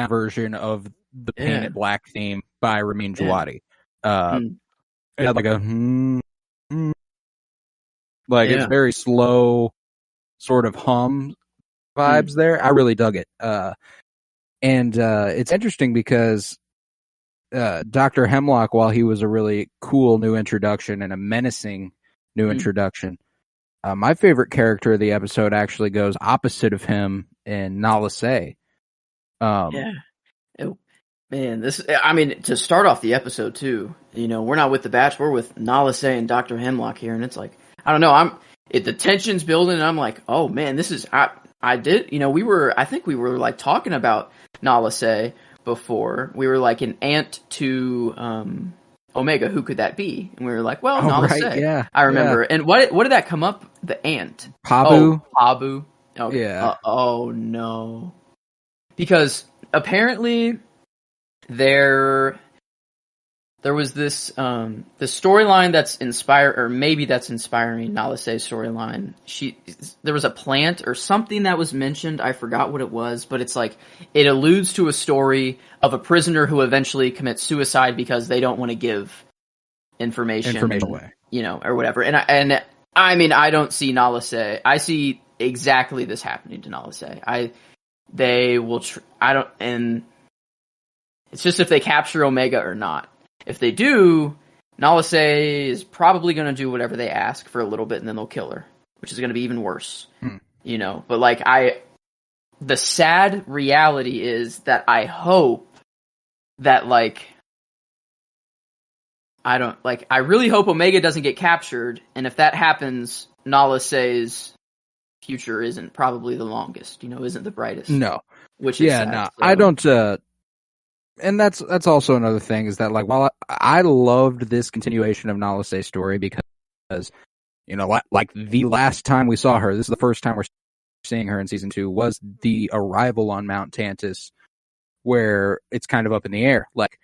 version of the Paint It Black theme by Ramin Djawadi. It had like a it's very slow sort of hum vibes there. I really dug it. And it's interesting because Dr. Hemlock, while he was a really cool new introduction and a menacing new introduction, my favorite character of the episode actually goes opposite of him in Nala Se. Man, to start off the episode too, we're not with the Batch, we're with Nala Se and Dr. Hemlock here, and it's like, I don't know, the tension's building, and I'm like, oh man, this is, I think we were like talking about Nala Se before. We were like an aunt to Omega, who could that be? And we were like, well, Nala Se. Yeah, I remember. Yeah. And what did that come up? The aunt. Pabu. Pabu. Oh, yeah. Oh no. Because apparently there was this the storyline that's inspired, or maybe that's inspiring Nala Se's storyline. There was a plant or something that was mentioned. I forgot what it was, but it's like it alludes to a story of a prisoner who eventually commits suicide because they don't want to give information away, or whatever. And I don't see Nala Se. I see exactly this happening to Nala Se. And it's just if they capture Omega or not. If they do, Nala Se is probably going to do whatever they ask for a little bit, and then they'll kill her, which is going to be even worse. But like the sad reality is that I hope that I really hope Omega doesn't get captured, and if that happens, Nala Se's future isn't probably the longest, isn't the brightest. No. Which is sad, no. So. I don't and that's also another thing is that, like, while I loved this continuation of Nala Se's story because, like the last time we saw her, this is the first time we're seeing her in season 2, was the arrival on Mount Tantus, where it's kind of up in the air. Like,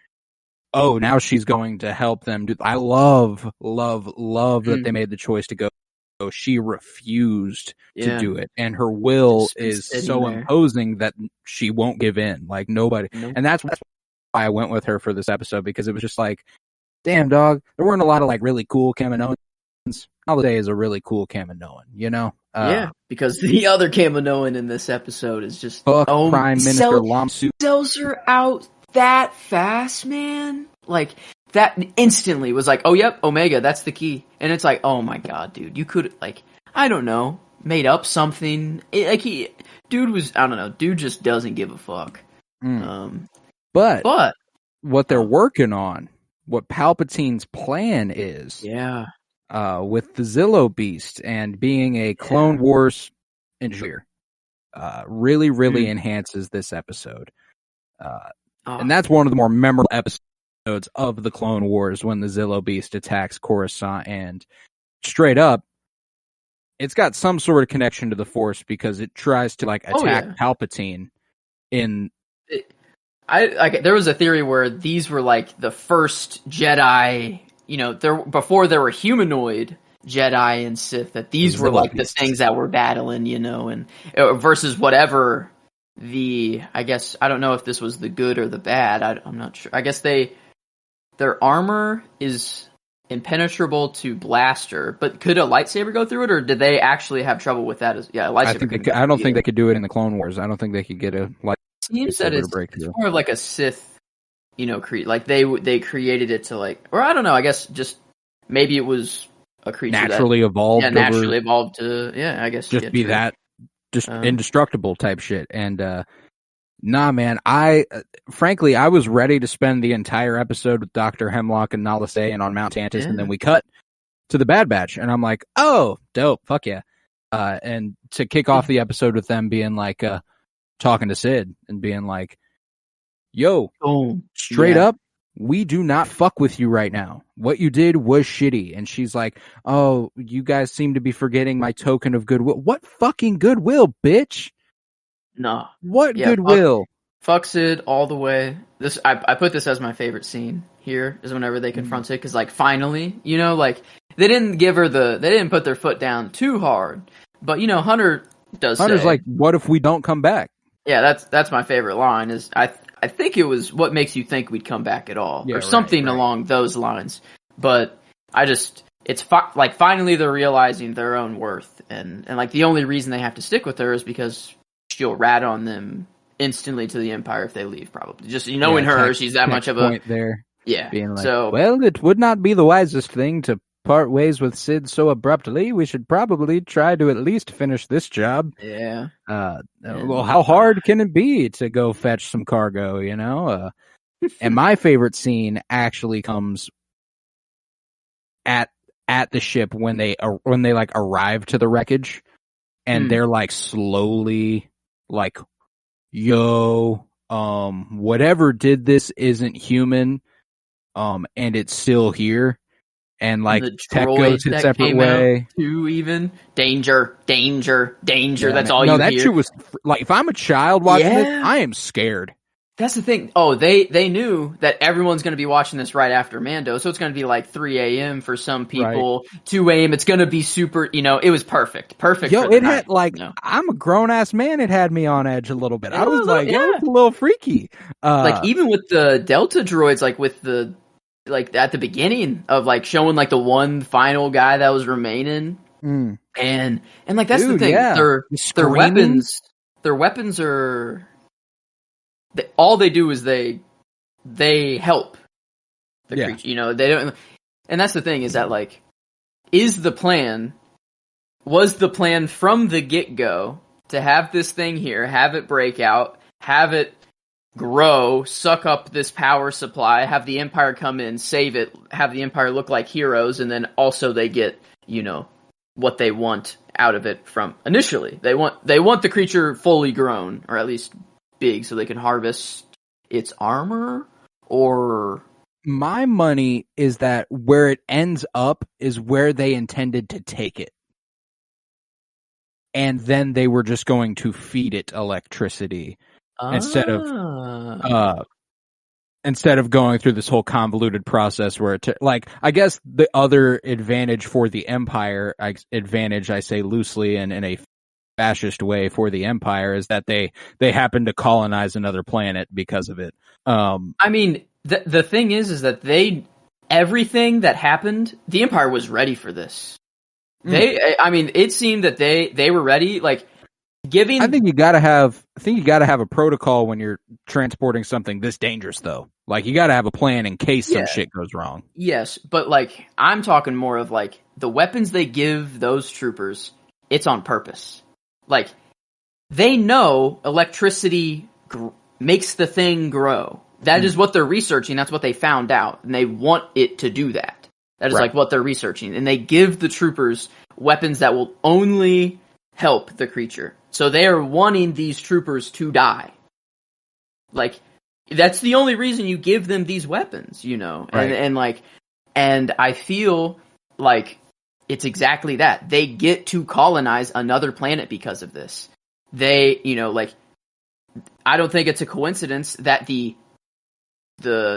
oh, now she's going to help them do. I love that they made the choice to go. She refused to do it, and her will is so imposing that she won't give in. Like nobody, and that's why I went with her for this episode, because it was just like, damn dog, there weren't a lot of like really cool Kaminoans. Holiday is a really cool Kaminoan, yeah, because the other Kaminoan in this episode is just Prime Minister Lamsu sells her out that fast, man. Like that instantly was like, oh yep, Omega, that's the key. And it's like, oh my god, dude, you could I don't know, made up something. Dude just doesn't give a fuck. But what they're working on, what Palpatine's plan is, with the Zillo Beast and being a Clone Wars enjoyer, really enhances this episode. And that's one of the more memorable episodes of the Clone Wars, when the Zillo Beast attacks Coruscant, and straight up, it's got some sort of connection to the Force because it tries to attack Palpatine in. There was a theory where these were like the first Jedi, before there were humanoid Jedi and Sith, that these were like the things that were battling, and versus whatever I guess, I don't know if this was the good or the bad. I'm not sure. I guess their armor is impenetrable to blaster, but could a lightsaber go through it, or did they actually have trouble with that? A lightsaber. I don't think they could do it in the Clone Wars. I don't think they could get a lightsaber. Seems that it's more of like a Sith like they created it to like, or I don't know, I guess just maybe it was a creature naturally evolved. Naturally evolved to, I guess just be true. that just indestructible type shit. And nah, man, frankly, I was ready to spend the entire episode with Dr. Hemlock and Nala Se and on Mount Tantus, and then we cut to the Bad Batch, and I'm like, oh, dope, fuck yeah. And to kick off the episode with them being like, talking to Sid and being like, yo, straight up, we do not fuck with you right now. What you did was shitty. And she's like, oh, you guys seem to be forgetting my token of goodwill. What fucking goodwill, bitch? No. What goodwill? Fuck Sid all the way. I put this as my favorite scene here, is whenever they confront Sid, because like finally, like they didn't put their foot down too hard. But Hunter's say, like, what if we don't come back? Yeah, that's my favorite line, is I think it was, what makes you think we'd come back at all, or something along those lines. But like finally they're realizing their own worth, and like the only reason they have to stick with her is because she'll rat on them instantly to the Empire if they leave, probably. Just knowing her, she's that much of a point there. Yeah. Being like, well, it would not be the wisest thing to part ways with Sid so abruptly. We should probably try to at least finish this job. Yeah. Well, how hard can it be to go fetch some cargo, And my favorite scene actually comes at the ship when they like arrive to the wreckage, and they're like slowly like, yo, whatever did this isn't human, and it's still here. And like Tech goes its separate way. Too, even danger. Yeah, that's all you hear. No, that shit was like, if I'm a child watching this, I am scared. That's the thing. Oh, they knew that everyone's going to be watching this right after Mando, so it's going to be like 3 a.m. for some people, 2 a.m. It's going to be super. It was perfect. Yo, it had like, I'm a grown ass man. It had me on edge a little bit. I was like, yo, it's a little freaky. Like even with the Delta droids, like with the. Like at the beginning of like showing like the one final guy that was remaining, and like that's the thing. Their weapons are. All they do is they help the creature. They don't, and that's the thing, is that like, was the plan from the get go to have this thing here, have it break out, have it grow, suck up this power supply, have the Empire come in, save it, have the Empire look like heroes, and then also they get, what they want out of it from initially. They want the creature fully grown, or at least big, so they can harvest its armor, or... My money is that where it ends up is where they intended to take it. And then they were just going to feed it electricity. Instead of going through this whole convoluted process where I guess the other advantage for the Empire, I say loosely and in a fascist way for the Empire, is that they happen to colonize another planet because of it. I mean, the thing is that everything that happened, the Empire was ready for this. It seemed that they were ready, like, I think you gotta have a protocol when you're transporting something this dangerous, though. Like, you gotta have a plan in case some shit goes wrong. Yes, but like, I'm talking more of like the weapons they give those troopers. It's on purpose. Like, they know electricity makes the thing grow. That is what they're researching. That's what they found out, and they want it to do that. That is like what they're researching, and they give the troopers weapons that will only help the creature. So they are wanting these troopers to die. Like, that's the only reason you give them these weapons, Right. And I feel like it's exactly that. They get to colonize another planet because of this. They, I don't think it's a coincidence that the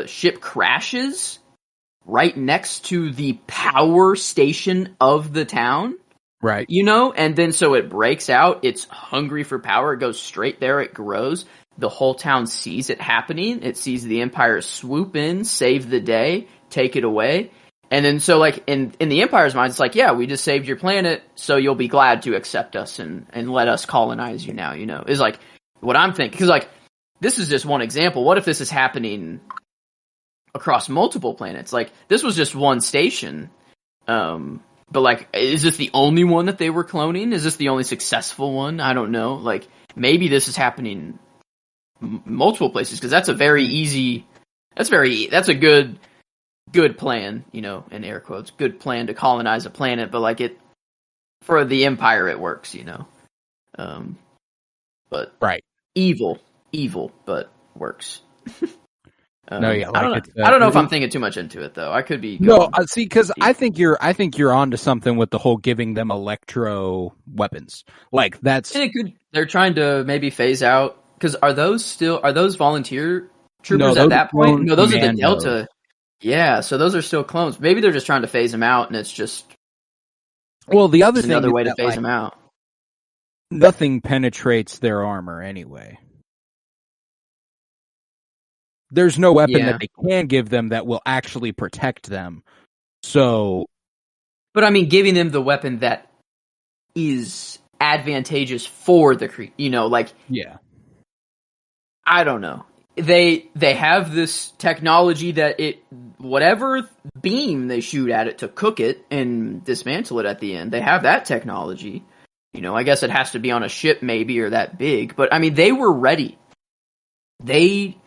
ship crashes right next to the power station of the town. Right. And then so it breaks out, it's hungry for power, it goes straight there, it grows, the whole town sees it happening, it sees the Empire swoop in, save the day, take it away, and then so like, in the Empire's mind, it's like, yeah, we just saved your planet, so you'll be glad to accept us and let us colonize you now, is like, what I'm thinking, because like, this is just one example. What if this is happening across multiple planets. Like, this was just one station. But, like, is this the only one that they were cloning? Is this the only successful one? I don't know. Like, maybe this is happening multiple places, because that's a very easy... That's a good plan, you know, in air quotes. Good plan to colonize a planet, but, like, for the Empire, it works, you know. But... Right. Evil, but works. No, yeah, I don't know. I don't know if I'm thinking too much into it, though. I could be. No, see, because I think you're onto something with the whole giving them electro weapons. Like, that's. And it could. They're trying to maybe phase out, because are those volunteer troopers at that point? No, those are the Delta. Yeah, so those are still clones. Maybe they're just trying to phase them out, and it's just. Well, the other thing another is way to that, phase like, them out. Nothing penetrates their armor anyway. There's no weapon that they can give them that will actually protect them. So, but I mean, giving them the weapon that is advantageous for the you know, like, yeah, I don't know. They have this technology that whatever beam they shoot at it to cook it and dismantle it at the end. They have that technology. You know, I guess it has to be on a ship maybe, or that big. But I mean, they were ready. They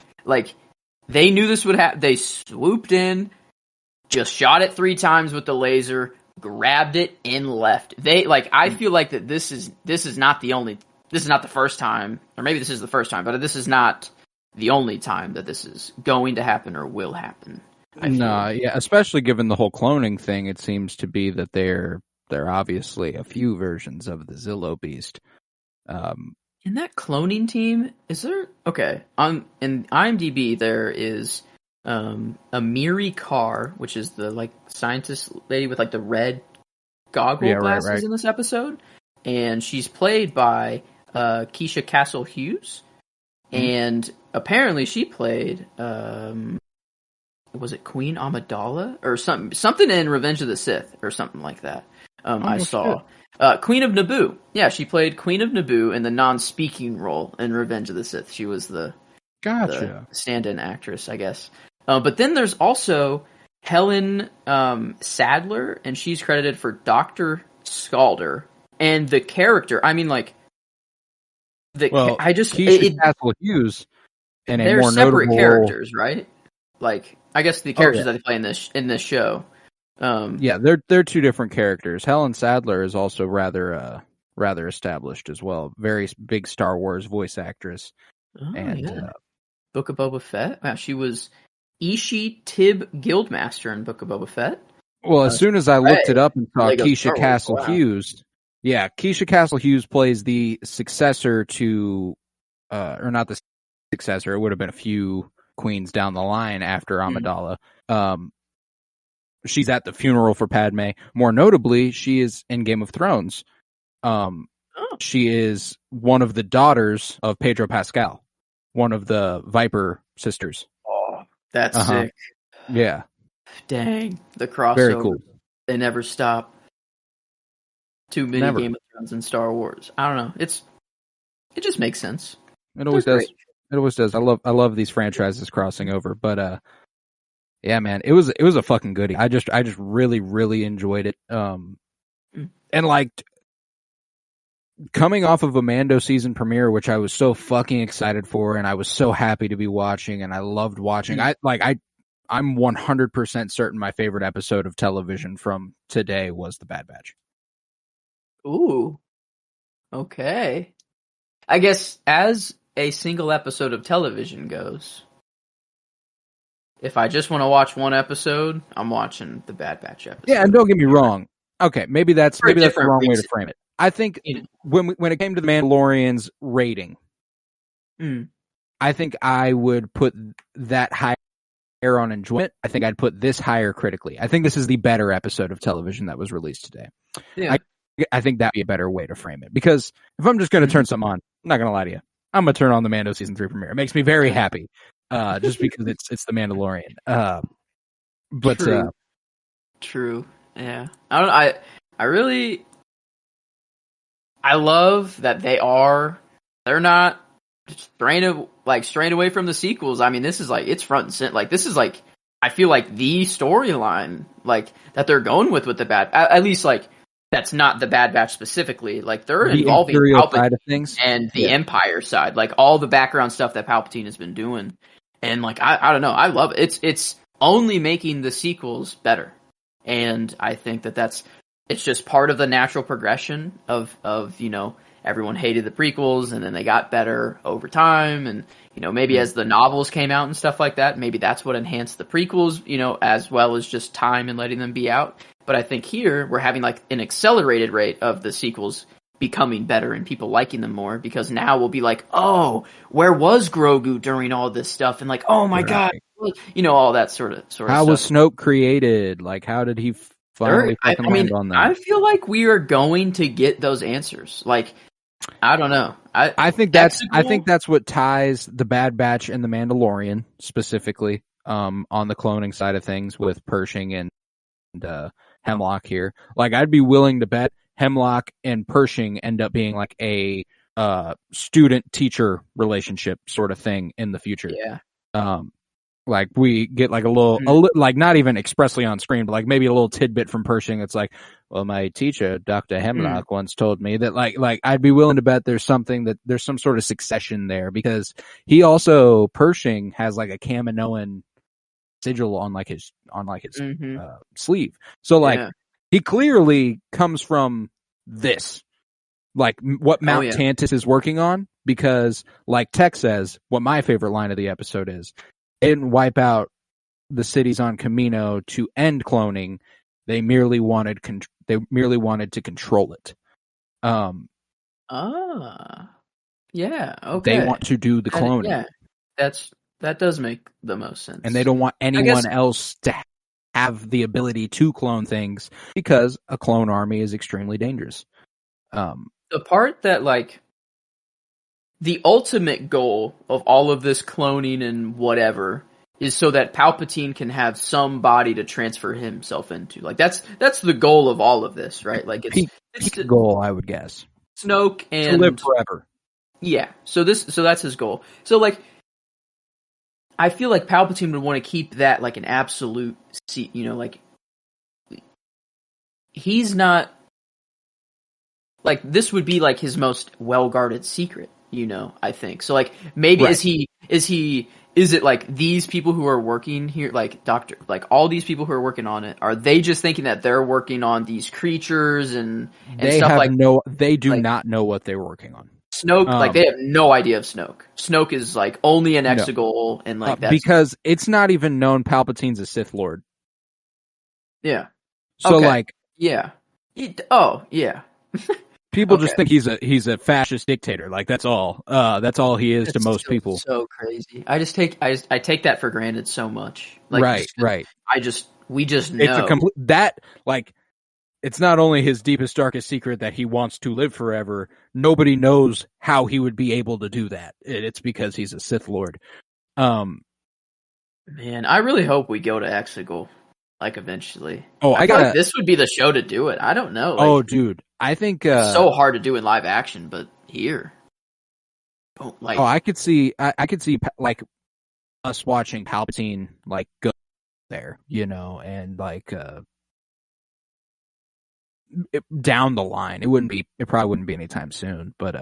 knew this would happen. They swooped in, just shot it 3 times with the laser, grabbed it, and left. I feel like that this is not the first time, or maybe this is the first time, but this is not the only time that this is going to happen or will happen. No, yeah, especially given the whole cloning thing, it seems to be that they're obviously a few versions of the Zillow Beast. In that cloning team, is there... Okay, in IMDb, there is Amiri Carr, which is the, like, scientist lady with, like, the red goggle glasses in this episode. And she's played by Keisha Castle-Hughes. And apparently she played... was it Queen Amidala? Or something in Revenge of the Sith, or something like that. I saw. Queen of Naboo. Yeah, she played Queen of Naboo in the non-speaking role in Revenge of the Sith. She was the stand-in actress, I guess. But then there's also Helen Sadler, and she's credited for Dr. Scalder. And the character, I mean, like... Keisha Castle-Hughes and they're a more separate notable... characters, right? Like, I guess the characters that they play in this show. Yeah, they're 2 different characters. Helen Sadler is also rather established as well. Very big Star Wars voice actress. Book of Boba Fett. Wow, she was Ishi Tib Guildmaster in Book of Boba Fett. Well, as soon as I looked it up and saw Keisha Castle-Hughes, Keisha Castle-Hughes plays the successor to, or not the successor. It would have been a few queens down the line after Amidala. She's at the funeral for Padme. More notably, she is in Game of Thrones. She is one of the daughters of Pedro Pascal, one of the Viper sisters. Oh, that's sick. Yeah. Dang. The crossover. Very cool. They never stop. Too many Game of Thrones and Star Wars. I don't know. It just makes sense. It always does. It always does. I love these franchises crossing over, but yeah, man, it was a fucking goodie. I just really, really enjoyed it. And like coming off of a Mando season premiere, which I was so fucking excited for, and I was so happy to be watching, and I loved watching. I'm 100% certain my favorite episode of television from today was The Bad Batch. Ooh. Okay. I guess as a single episode of television goes, if I just want to watch one episode, I'm watching the Bad Batch episode. Yeah, and don't get me wrong. Okay, maybe that's the wrong way to frame it. I think when it came to the Mandalorian's rating, I think I would put that higher on enjoyment. I think I'd put this higher critically. I think this is the better episode of television that was released today. Yeah. I think that'd be a better way to frame it. Because if I'm just going to turn something on, I'm not going to lie to you. I'm going to turn on the Mando Season 3 premiere. It makes me very happy. Just because it's the Mandalorian. True. Yeah. I love that they're not straying away from the sequels. I mean, this is like, it's front and center. Like, this is like I feel like the storyline, like that they're going with the bad, at least like that's not the Bad Batch specifically. Like they're The involving Imperial Palpatine side of things and the Empire side, like all the background stuff that Palpatine has been doing. And like I don't know, I love it. It's only making the sequels better, and I think it's just part of the natural progression of everyone hated the prequels and then they got better over time, and maybe as the novels came out and stuff like that, maybe that's what enhanced the prequels, as well as just time and letting them be out. But I think here we're having like an accelerated rate of the sequels becoming better and people liking them more, because now we'll be like, oh, where was Grogu during all this stuff? And like, oh my God, all that sort of how stuff. was Snoke created? Like, how did he finally fucking land on that? I feel like we are going to get those answers. Like, I don't know. I think that's what ties the Bad Batch and the Mandalorian specifically, on the cloning side of things with Pershing and Hemlock here. Like, I'd be willing to bet Hemlock and Pershing end up being like a student-teacher relationship sort of thing in the future. Yeah. Like we get like a little, like not even expressly on screen, but like maybe a little tidbit from Pershing that's like, well, my teacher, Dr. Hemlock, once told me that like I'd be willing to bet there's some sort of succession there, because Pershing has like a Kaminoan sigil on his sleeve. So like he clearly comes from this, like what Mount Tantus is working on, because like Tech says, what my favorite line of the episode is, they didn't wipe out the cities on Camino to end cloning. They merely wanted to control it. Yeah. Okay. They want to do the cloning. That does make the most sense. And they don't want anyone else to have the ability to clone things, because a clone army is extremely dangerous. The part that like the ultimate goal of all of this cloning and whatever is so that Palpatine can have some body to transfer himself into. Like that's the goal of all of this, right? Like it's the goal, I would guess. Snoke and to live forever. Yeah. So that's his goal. So like I feel like Palpatine would want to keep that like an absolute like he's not like, this would be like his most well-guarded secret, I think. So like maybe is it like these people who are working here, like all these people who are working on it, are they just thinking that they're working on these creatures and they stuff have they do not know what they're working on. Snoke, like they have no idea of Snoke. Snoke is like only an exegol and like that. Because it's not even known Palpatine's a Sith Lord. Yeah. So like yeah. People just think he's a fascist dictator. Like that's all. That's all he is to most people. So crazy. I take that for granted so much. Like, right. We just know. It's a complete like. It's not only his deepest, darkest secret that he wants to live forever. Nobody knows how he would be able to do that. It's because he's a Sith Lord. Man, I really hope we go to Exegol, like eventually. Oh, I got this would be the show to do it. I don't know. Like, dude, I think it's so hard to do in live action, but here, I could see like us watching Palpatine like go there, and like. Down the line, it probably wouldn't be anytime soon, but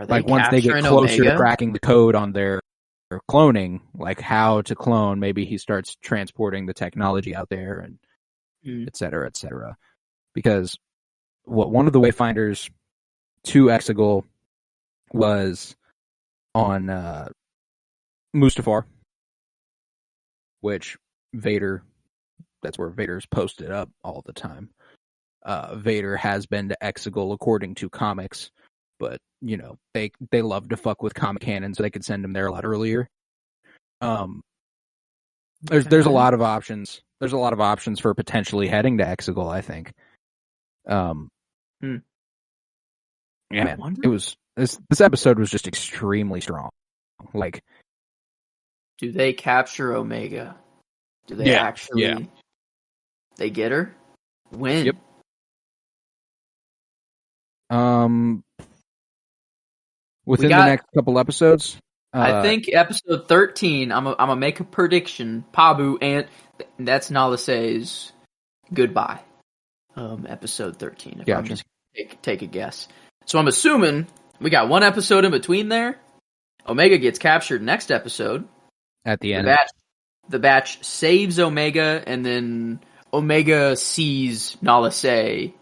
like once they get closer to cracking the code on their cloning, like how to clone, maybe he starts transporting the technology out there and et cetera, because one of the wayfinders to Exegol was on Mustafar, which that's where Vader's posted up all the time. Vader has been to Exegol according to comics, but they love to fuck with comic canon, so they could send him there a lot earlier. There's a lot of options. There's a lot of options for potentially heading to Exegol, I think. Yeah, man, this episode was just extremely strong. Like, do they capture Omega? Do they actually? Yeah. They get her? When? Yep. Within the next couple episodes. I think episode 13. I'm gonna make a prediction. Pabu and that's Nala Se's goodbye. Episode 13. If I'm Gotcha. just take a guess. So I'm assuming we got one episode in between there. Omega gets captured next episode. At the end. The batch saves Omega, and then Omega sees Nala Se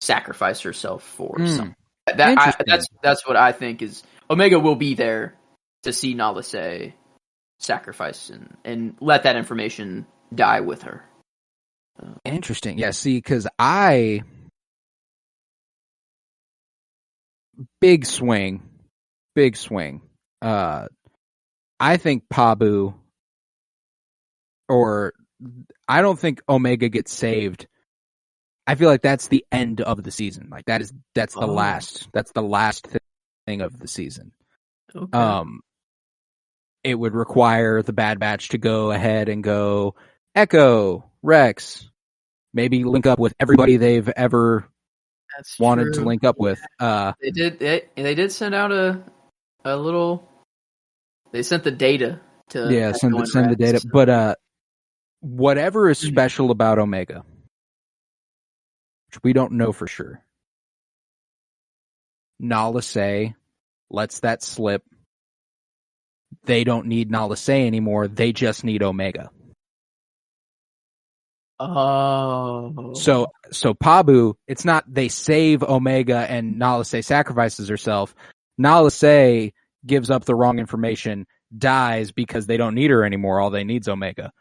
sacrifice herself for something. That's what I think is. Omega will be there to see Nala Se sacrifice and let that information die with her. Interesting. Yeah, see, because big swing. I think Pabu, or I don't think Omega gets saved. I feel like that's the end of the season. Like that's the last thing of the season. Okay. It would require the Bad Batch to go ahead and go Echo, Rex, maybe link up with everybody they've ever wanted to link up with. They did send out a little. They sent the data to send the data. But whatever is special about Omega, which we don't know for sure, Nala Se lets that slip. They don't need Nala Se anymore. They just need Omega. Oh. So Pabu, it's not they save Omega and Nala Se sacrifices herself. Nala Se gives up the wrong information, dies because they don't need her anymore. All they need is Omega.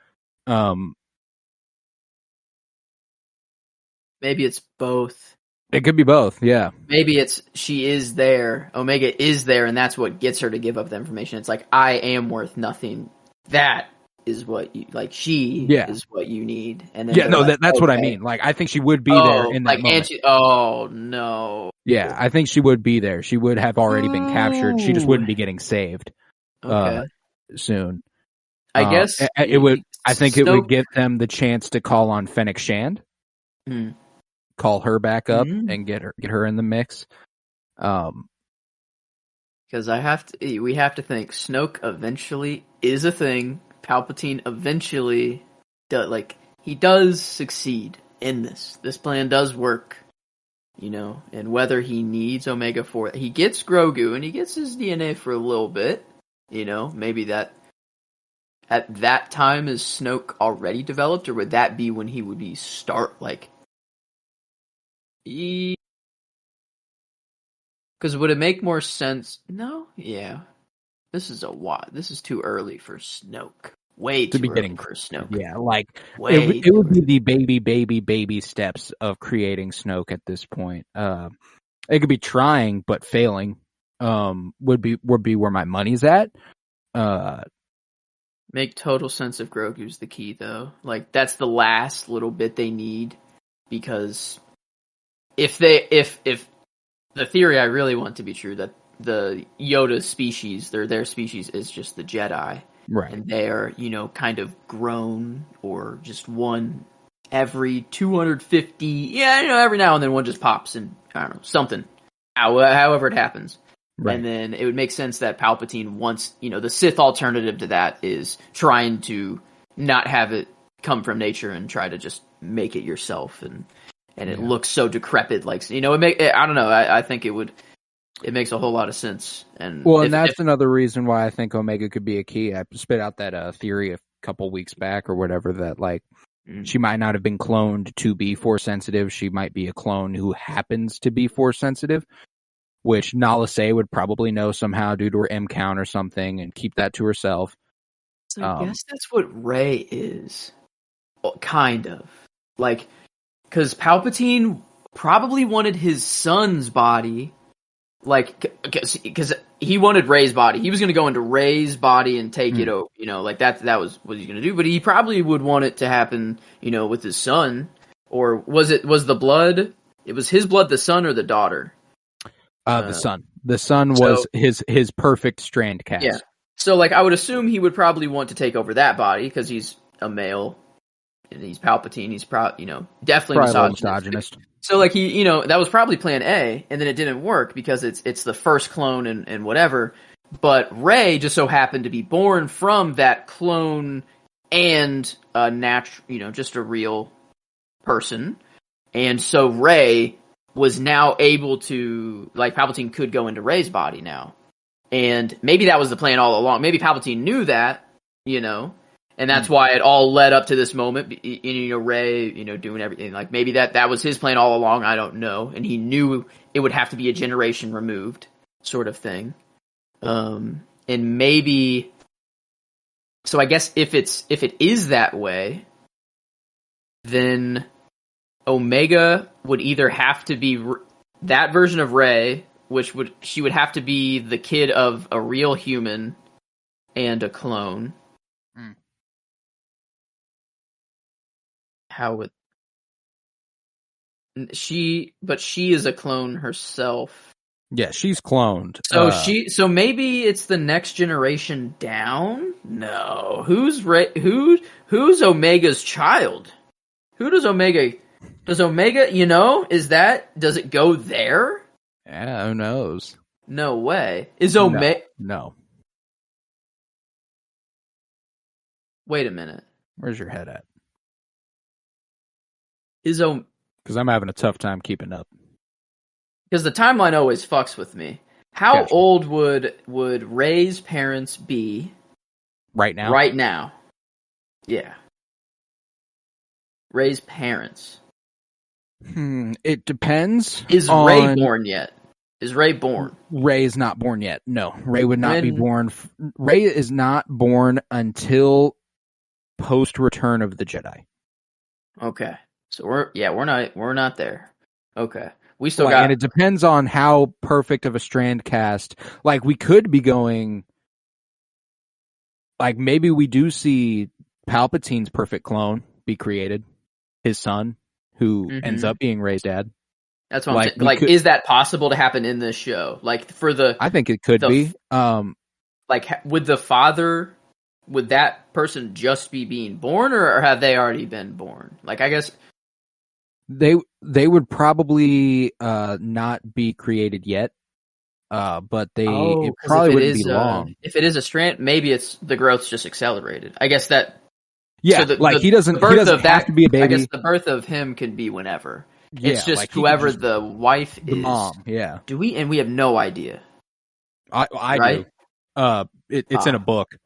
Maybe it's both. It could be both, yeah. Maybe it's she is there, Omega is there, and that's what gets her to give up the information. It's like, I am worth nothing. That is what you, like, she is what you need. And then that's what I mean. Like, I think she would be there in that moment. Oh, no. Yeah, I think she would be there. She would have already been captured. She just wouldn't be getting saved soon. I guess it would. I think it would give them the chance to call on Fennec Shand. Call her back up and get her in the mix. Because we have to think Snoke eventually is a thing. Palpatine eventually he does succeed in this. This plan does work, and whether he needs Omega for he gets Grogu and he gets his DNA for a little bit, maybe that at that time is Snoke already developed, or would that be when he would be because would it make more sense? No, yeah. This is too early for Snoke. Way too early for Snoke. Yeah, it would be the baby steps of creating Snoke at this point. It could be trying but failing. Would be where my money's at. Make total sense if Grogu's the key though. Like that's the last little bit they need, because if the theory I really want to be true, that the Yoda species, their species is just the Jedi. Right. And they are, kind of grown, or just one every 250. Every now and then one just pops and, I don't know, something. However it happens. Right. And then it would make sense that Palpatine wants, the Sith alternative to that is trying to not have it come from nature and try to just make it yourself. And it looks so decrepit, I don't know. I think it makes a whole lot of sense. And that's another reason why I think Omega could be a key. I spit out that theory a couple weeks back or whatever that she might not have been cloned to be Force sensitive. She might be a clone who happens to be Force sensitive, which Nala Se would probably know somehow due to her M count or something and keep that to herself. So I guess that's what Rey is, kind of because Palpatine probably wanted his son's body. Because he wanted Rey's body. He was going to go into Rey's body and take it over, that was what he's going to do. But he probably would want it to happen, with his son. Or was the blood, it was his blood, the son or the daughter? The son. The son was his perfect strand cast. Yeah. So, I would assume he would probably want to take over that body because he's a male and he's Palpatine. He's definitely misogynist. So he, that was probably plan A, and then it didn't work because it's the first clone and whatever. But Rey just so happened to be born from that clone and a natural, just a real person. And so Rey was now able to, like, Palpatine could go into Rey's body now. And maybe that was the plan all along. Maybe Palpatine knew that, and that's why it all led up to this moment. Rey, doing everything. Like, maybe that was his plan all along. I don't know. And he knew it would have to be a generation removed, sort of thing. And maybe, so I guess if it is that way, then Omega would either have to be that version of Rey, she would have to be the kid of a real human and a clone. How would she? But she is a clone herself. Yeah, she's cloned. So maybe it's the next generation down. No, who's Omega's child? Who does Omega? Does Omega? Does it go there? Yeah, who knows? No way. Is Omega? No. Wait a minute. Where's your head at? Because I'm having a tough time keeping up. Because the timeline always fucks with me. How Gotcha. old would Rey's parents be right now? Right now. Yeah. Rey's parents. It depends. Is Rey born yet? Is Rey born? Rey is not born yet. No, Rey would not be born. Rey is not born until post Return of the Jedi. Okay. So we're not there. Okay. We still got, and it depends on how perfect of a strand cast. Like, we could be going, like, maybe we do see Palpatine's perfect clone be created, his son, who ends up being Rey's dad. That's what I'm saying. Like, is that possible to happen in this show? Like, I think it could be. Like, would that person just be being born, or have they already been born? Like, I guess they would probably not be created yet, but it probably wouldn't be long. If it is a strand, maybe the growth's just accelerated. I guess that. Yeah, so he doesn't have to be a baby. I guess the birth of him can be whenever. Yeah, it's just whoever the wife the is. Mom, yeah. We have no idea. I right? do. It's in a book.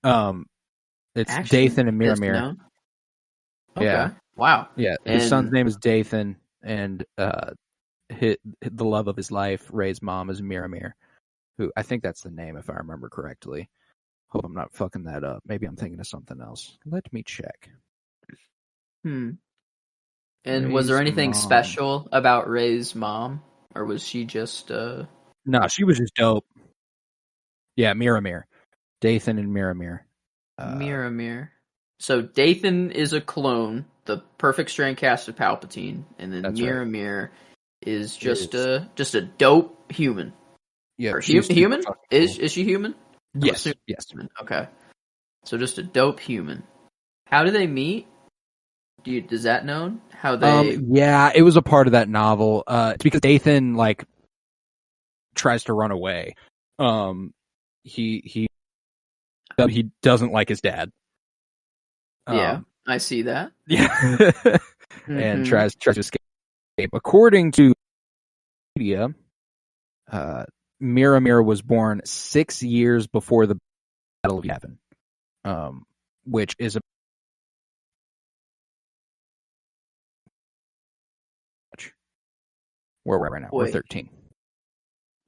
It's Actually, Dathan and Miramir. Okay. Yeah. Wow. Yeah. His son's name is Dathan, and the love of his life, Rey's mom, is Miramir, who I think that's the name if I remember correctly. Hope I'm not fucking that up. Maybe I'm thinking of something else. Let me check. And Rey's was there anything mom. special about Rey's mom, or was she just? No, she was just dope. Yeah, Miramir, Dathan and Miramir. Miramir. So Dathan is a clone, the perfect strand cast of Palpatine, and then Miramir is just a dope human. Yeah, human. Is she human? Yes. Yes. Okay. So just a dope human. How do they meet? Does that known? How they? Yeah, it was a part of that novel. It's because Dathan tries to run away. He doesn't like his dad. Yeah, I see that. Yeah, and tries to escape. According to media, Miramir was born 6 years before the Battle of Yavin, which is where we're at right now. We're 13.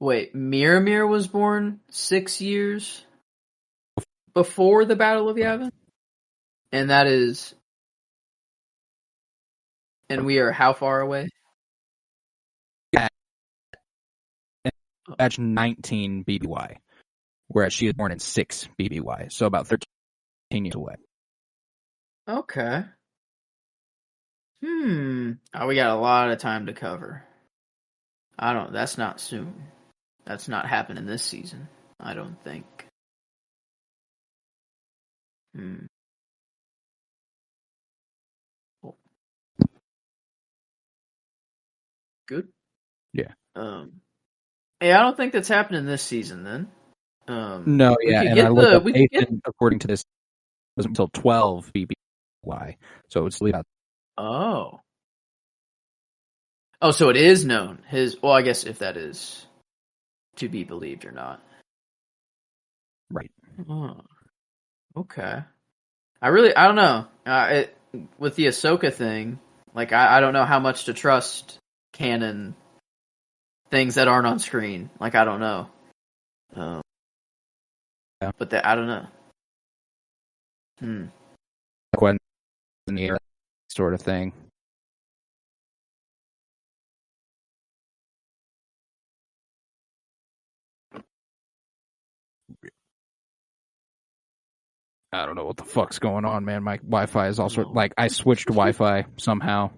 Wait, Miramir was born 6 years before the Battle of Yavin? And that is... And we are how far away? That's 19 BBY, whereas she is born in 6 BBY, so about 13 years away. Okay. Oh, we got a lot of time to cover. That's not soon. That's not happening this season, I don't think. Good? Yeah. Yeah, I don't think that's happening this season then. No, we yeah, could and get I looked the up we could get. Nathan, according to this, it wasn't until 12 BBY, so it's leave out. Oh. Oh, so it is known. Well, I guess if that is to be believed or not. Right. Oh, okay. I don't know. With the Ahsoka thing, like I don't know how much to trust canon things that aren't on screen. Like I don't know. Yeah. But I don't know. When in the air sort of thing. I don't know what the fuck's going on, man. My Wi-Fi is also like I switched Wi-Fi somehow.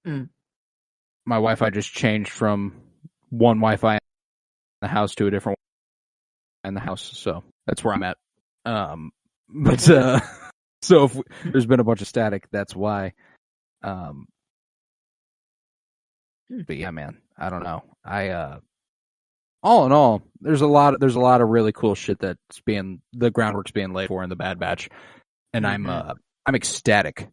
Mm. My Wi-Fi just changed from one Wi-Fi in the house to a different one in the house, so that's where I'm at. But so if there's been a bunch of static, that's why. But yeah, man, I don't know. All in all, there's a lot of really cool shit the groundwork's being laid for in the Bad Batch, and I'm ecstatic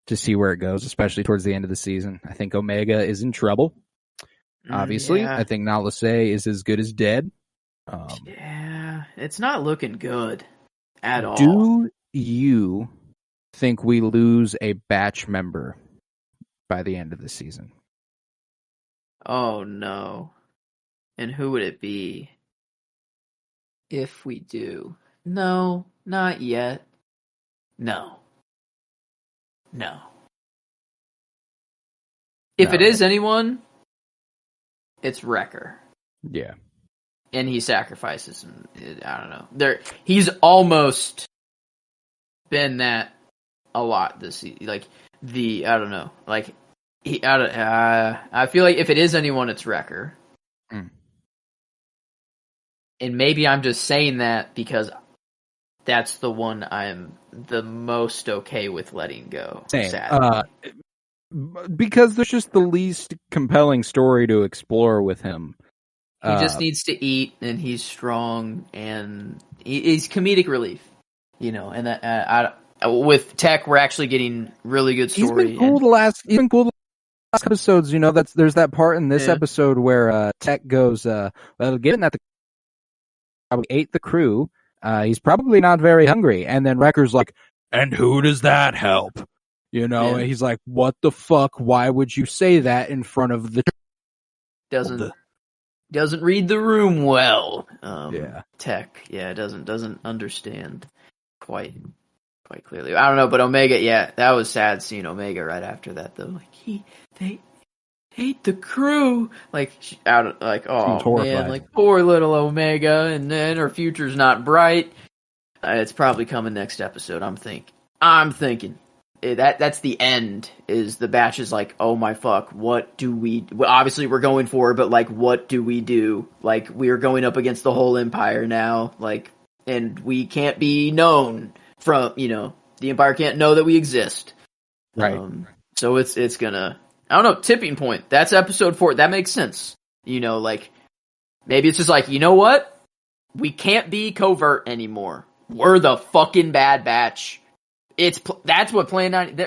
to see where it goes, especially towards the end of the season. I think Omega is in trouble. Obviously, yeah. I think Nala Se is as good as dead. Yeah, it's not looking good at all. Do you think we lose a Batch member by the end of the season? Oh no. And who would it be if we do? No, not yet. No. If it is anyone, it's Wrecker. Yeah. And he sacrifices, and I don't know. He's almost been that a lot this season. Like I don't know. Like I feel like if it is anyone, it's Wrecker. Mm. And maybe I'm just saying that because that's the one I'm the most okay with letting go. Same. Sadly. Because there's just the least compelling story to explore with him. He just needs to eat, and he's strong, and he's comedic relief, and that with Tech, we're actually getting really good story. He's been cool the last episodes. There's that part in this episode where Tech goes, well, given that the probably ate the crew, he's probably not very hungry. And then Wrecker's like, and who does that help? And he's like, what the fuck? Why would you say that in front of the doesn't read the room well. Tech, doesn't understand quite clearly. I don't know, but Omega, that was sad seeing Omega right after that though. Like they ate the crew. Like oh man, like poor little Omega, and then her future's not bright. It's probably coming next episode. I'm thinking. That's the end. Is the Batch is like, oh my fuck, what do we? Well, obviously we're going for, but like, what do we do? Like, we are going up against the whole Empire now. Like, and we can't be known from the Empire can't know that we exist. Right. So it's gonna. I don't know. Tipping point. That's episode 4. That makes sense. Like maybe it's just like what? We can't be covert anymore. We're the fucking Bad Batch. That's what Plan 90.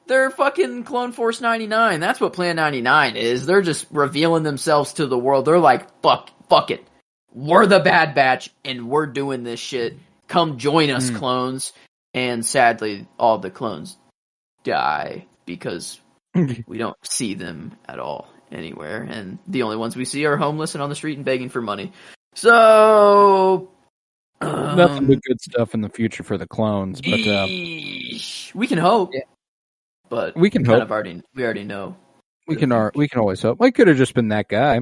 They're fucking Clone Force 99. That's what Plan 99 is. They're just revealing themselves to the world. They're like, fuck it. We're the Bad Batch, and we're doing this shit. Come join us, clones. And sadly, all the clones die because we don't see them at all anywhere. And the only ones we see are homeless and on the street and begging for money. So nothing but good stuff in the future for the clones, but we can hope. Yeah. But we can hope. We already know. We can always hope. I could have just been that guy.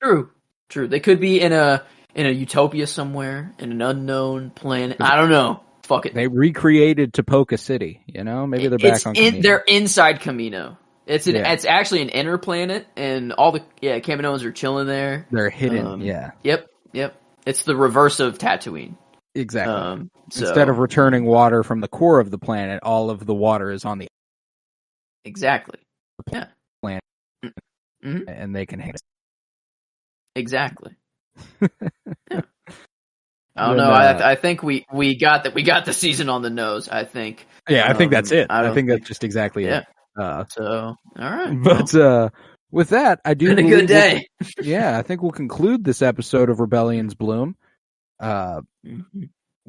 True. They could be in a utopia somewhere, in an unknown planet. I don't know. Fuck it. They recreated Topoka City. Maybe they're back on Kamino. They're inside Kamino. It's actually an inner planet, and all the Kaminoans are chilling there. They're hidden. Yep. It's the reverse of Tatooine. Exactly. Instead of returning water from the core of the planet, all of the water is on the exactly. Yeah. Planet, mm-hmm. And they can hang it. Exactly. I don't know. I think we got the season on the nose. I think. Yeah, I think that's it. I don't think that's just exactly it. So, all right. But with that, I do Been a good day. I think we'll conclude this episode of Rebellion's Bloom.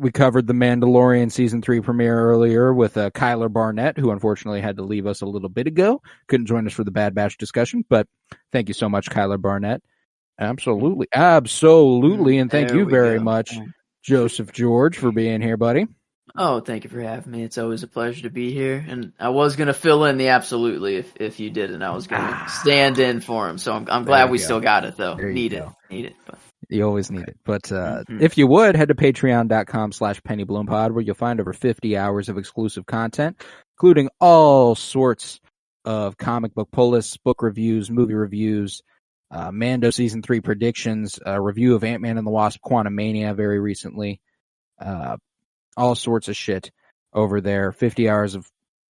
We covered the Mandalorian season 3 premiere earlier with Kyler Barnett, who unfortunately had to leave us a little bit ago. Couldn't join us for the Bad Batch discussion, but thank you so much, Kyler Barnett. Absolutely. And thank you very much, Joseph George, for being here, buddy. Oh, thank you for having me. It's always a pleasure to be here. And I was going to fill in the absolutely if you didn't. I was going to stand in for him. So I'm glad we still got it, though. Need it. But. You always need it. But if you would, head to patreon.com/PennyBloomPod, where you'll find over 50 hours of exclusive content, including all sorts of comic book pull lists, book reviews, movie reviews, Mando Season 3 predictions, a review of Ant-Man and the Wasp Quantumania very recently, all sorts of shit over there. 50 hours of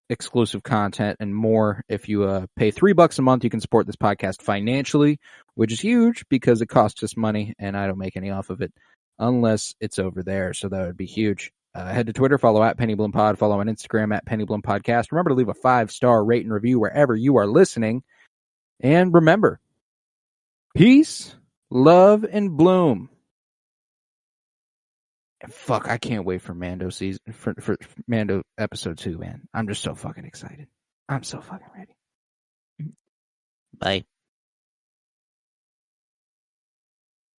exclusive content and more. If you pay $3 a month, you can support this podcast financially, which is huge because it costs us money and I don't make any off of it unless it's over there. So that would be huge. Head to Twitter, follow at PennyBloomPod, follow on Instagram at PennyBloomPodcast. Remember to leave a 5-star rate and review wherever you are listening. And remember, peace, love, and bloom. Fuck, I can't wait for Mando season for Mando episode 2, man. I'm just so fucking excited. I'm so fucking ready. Bye.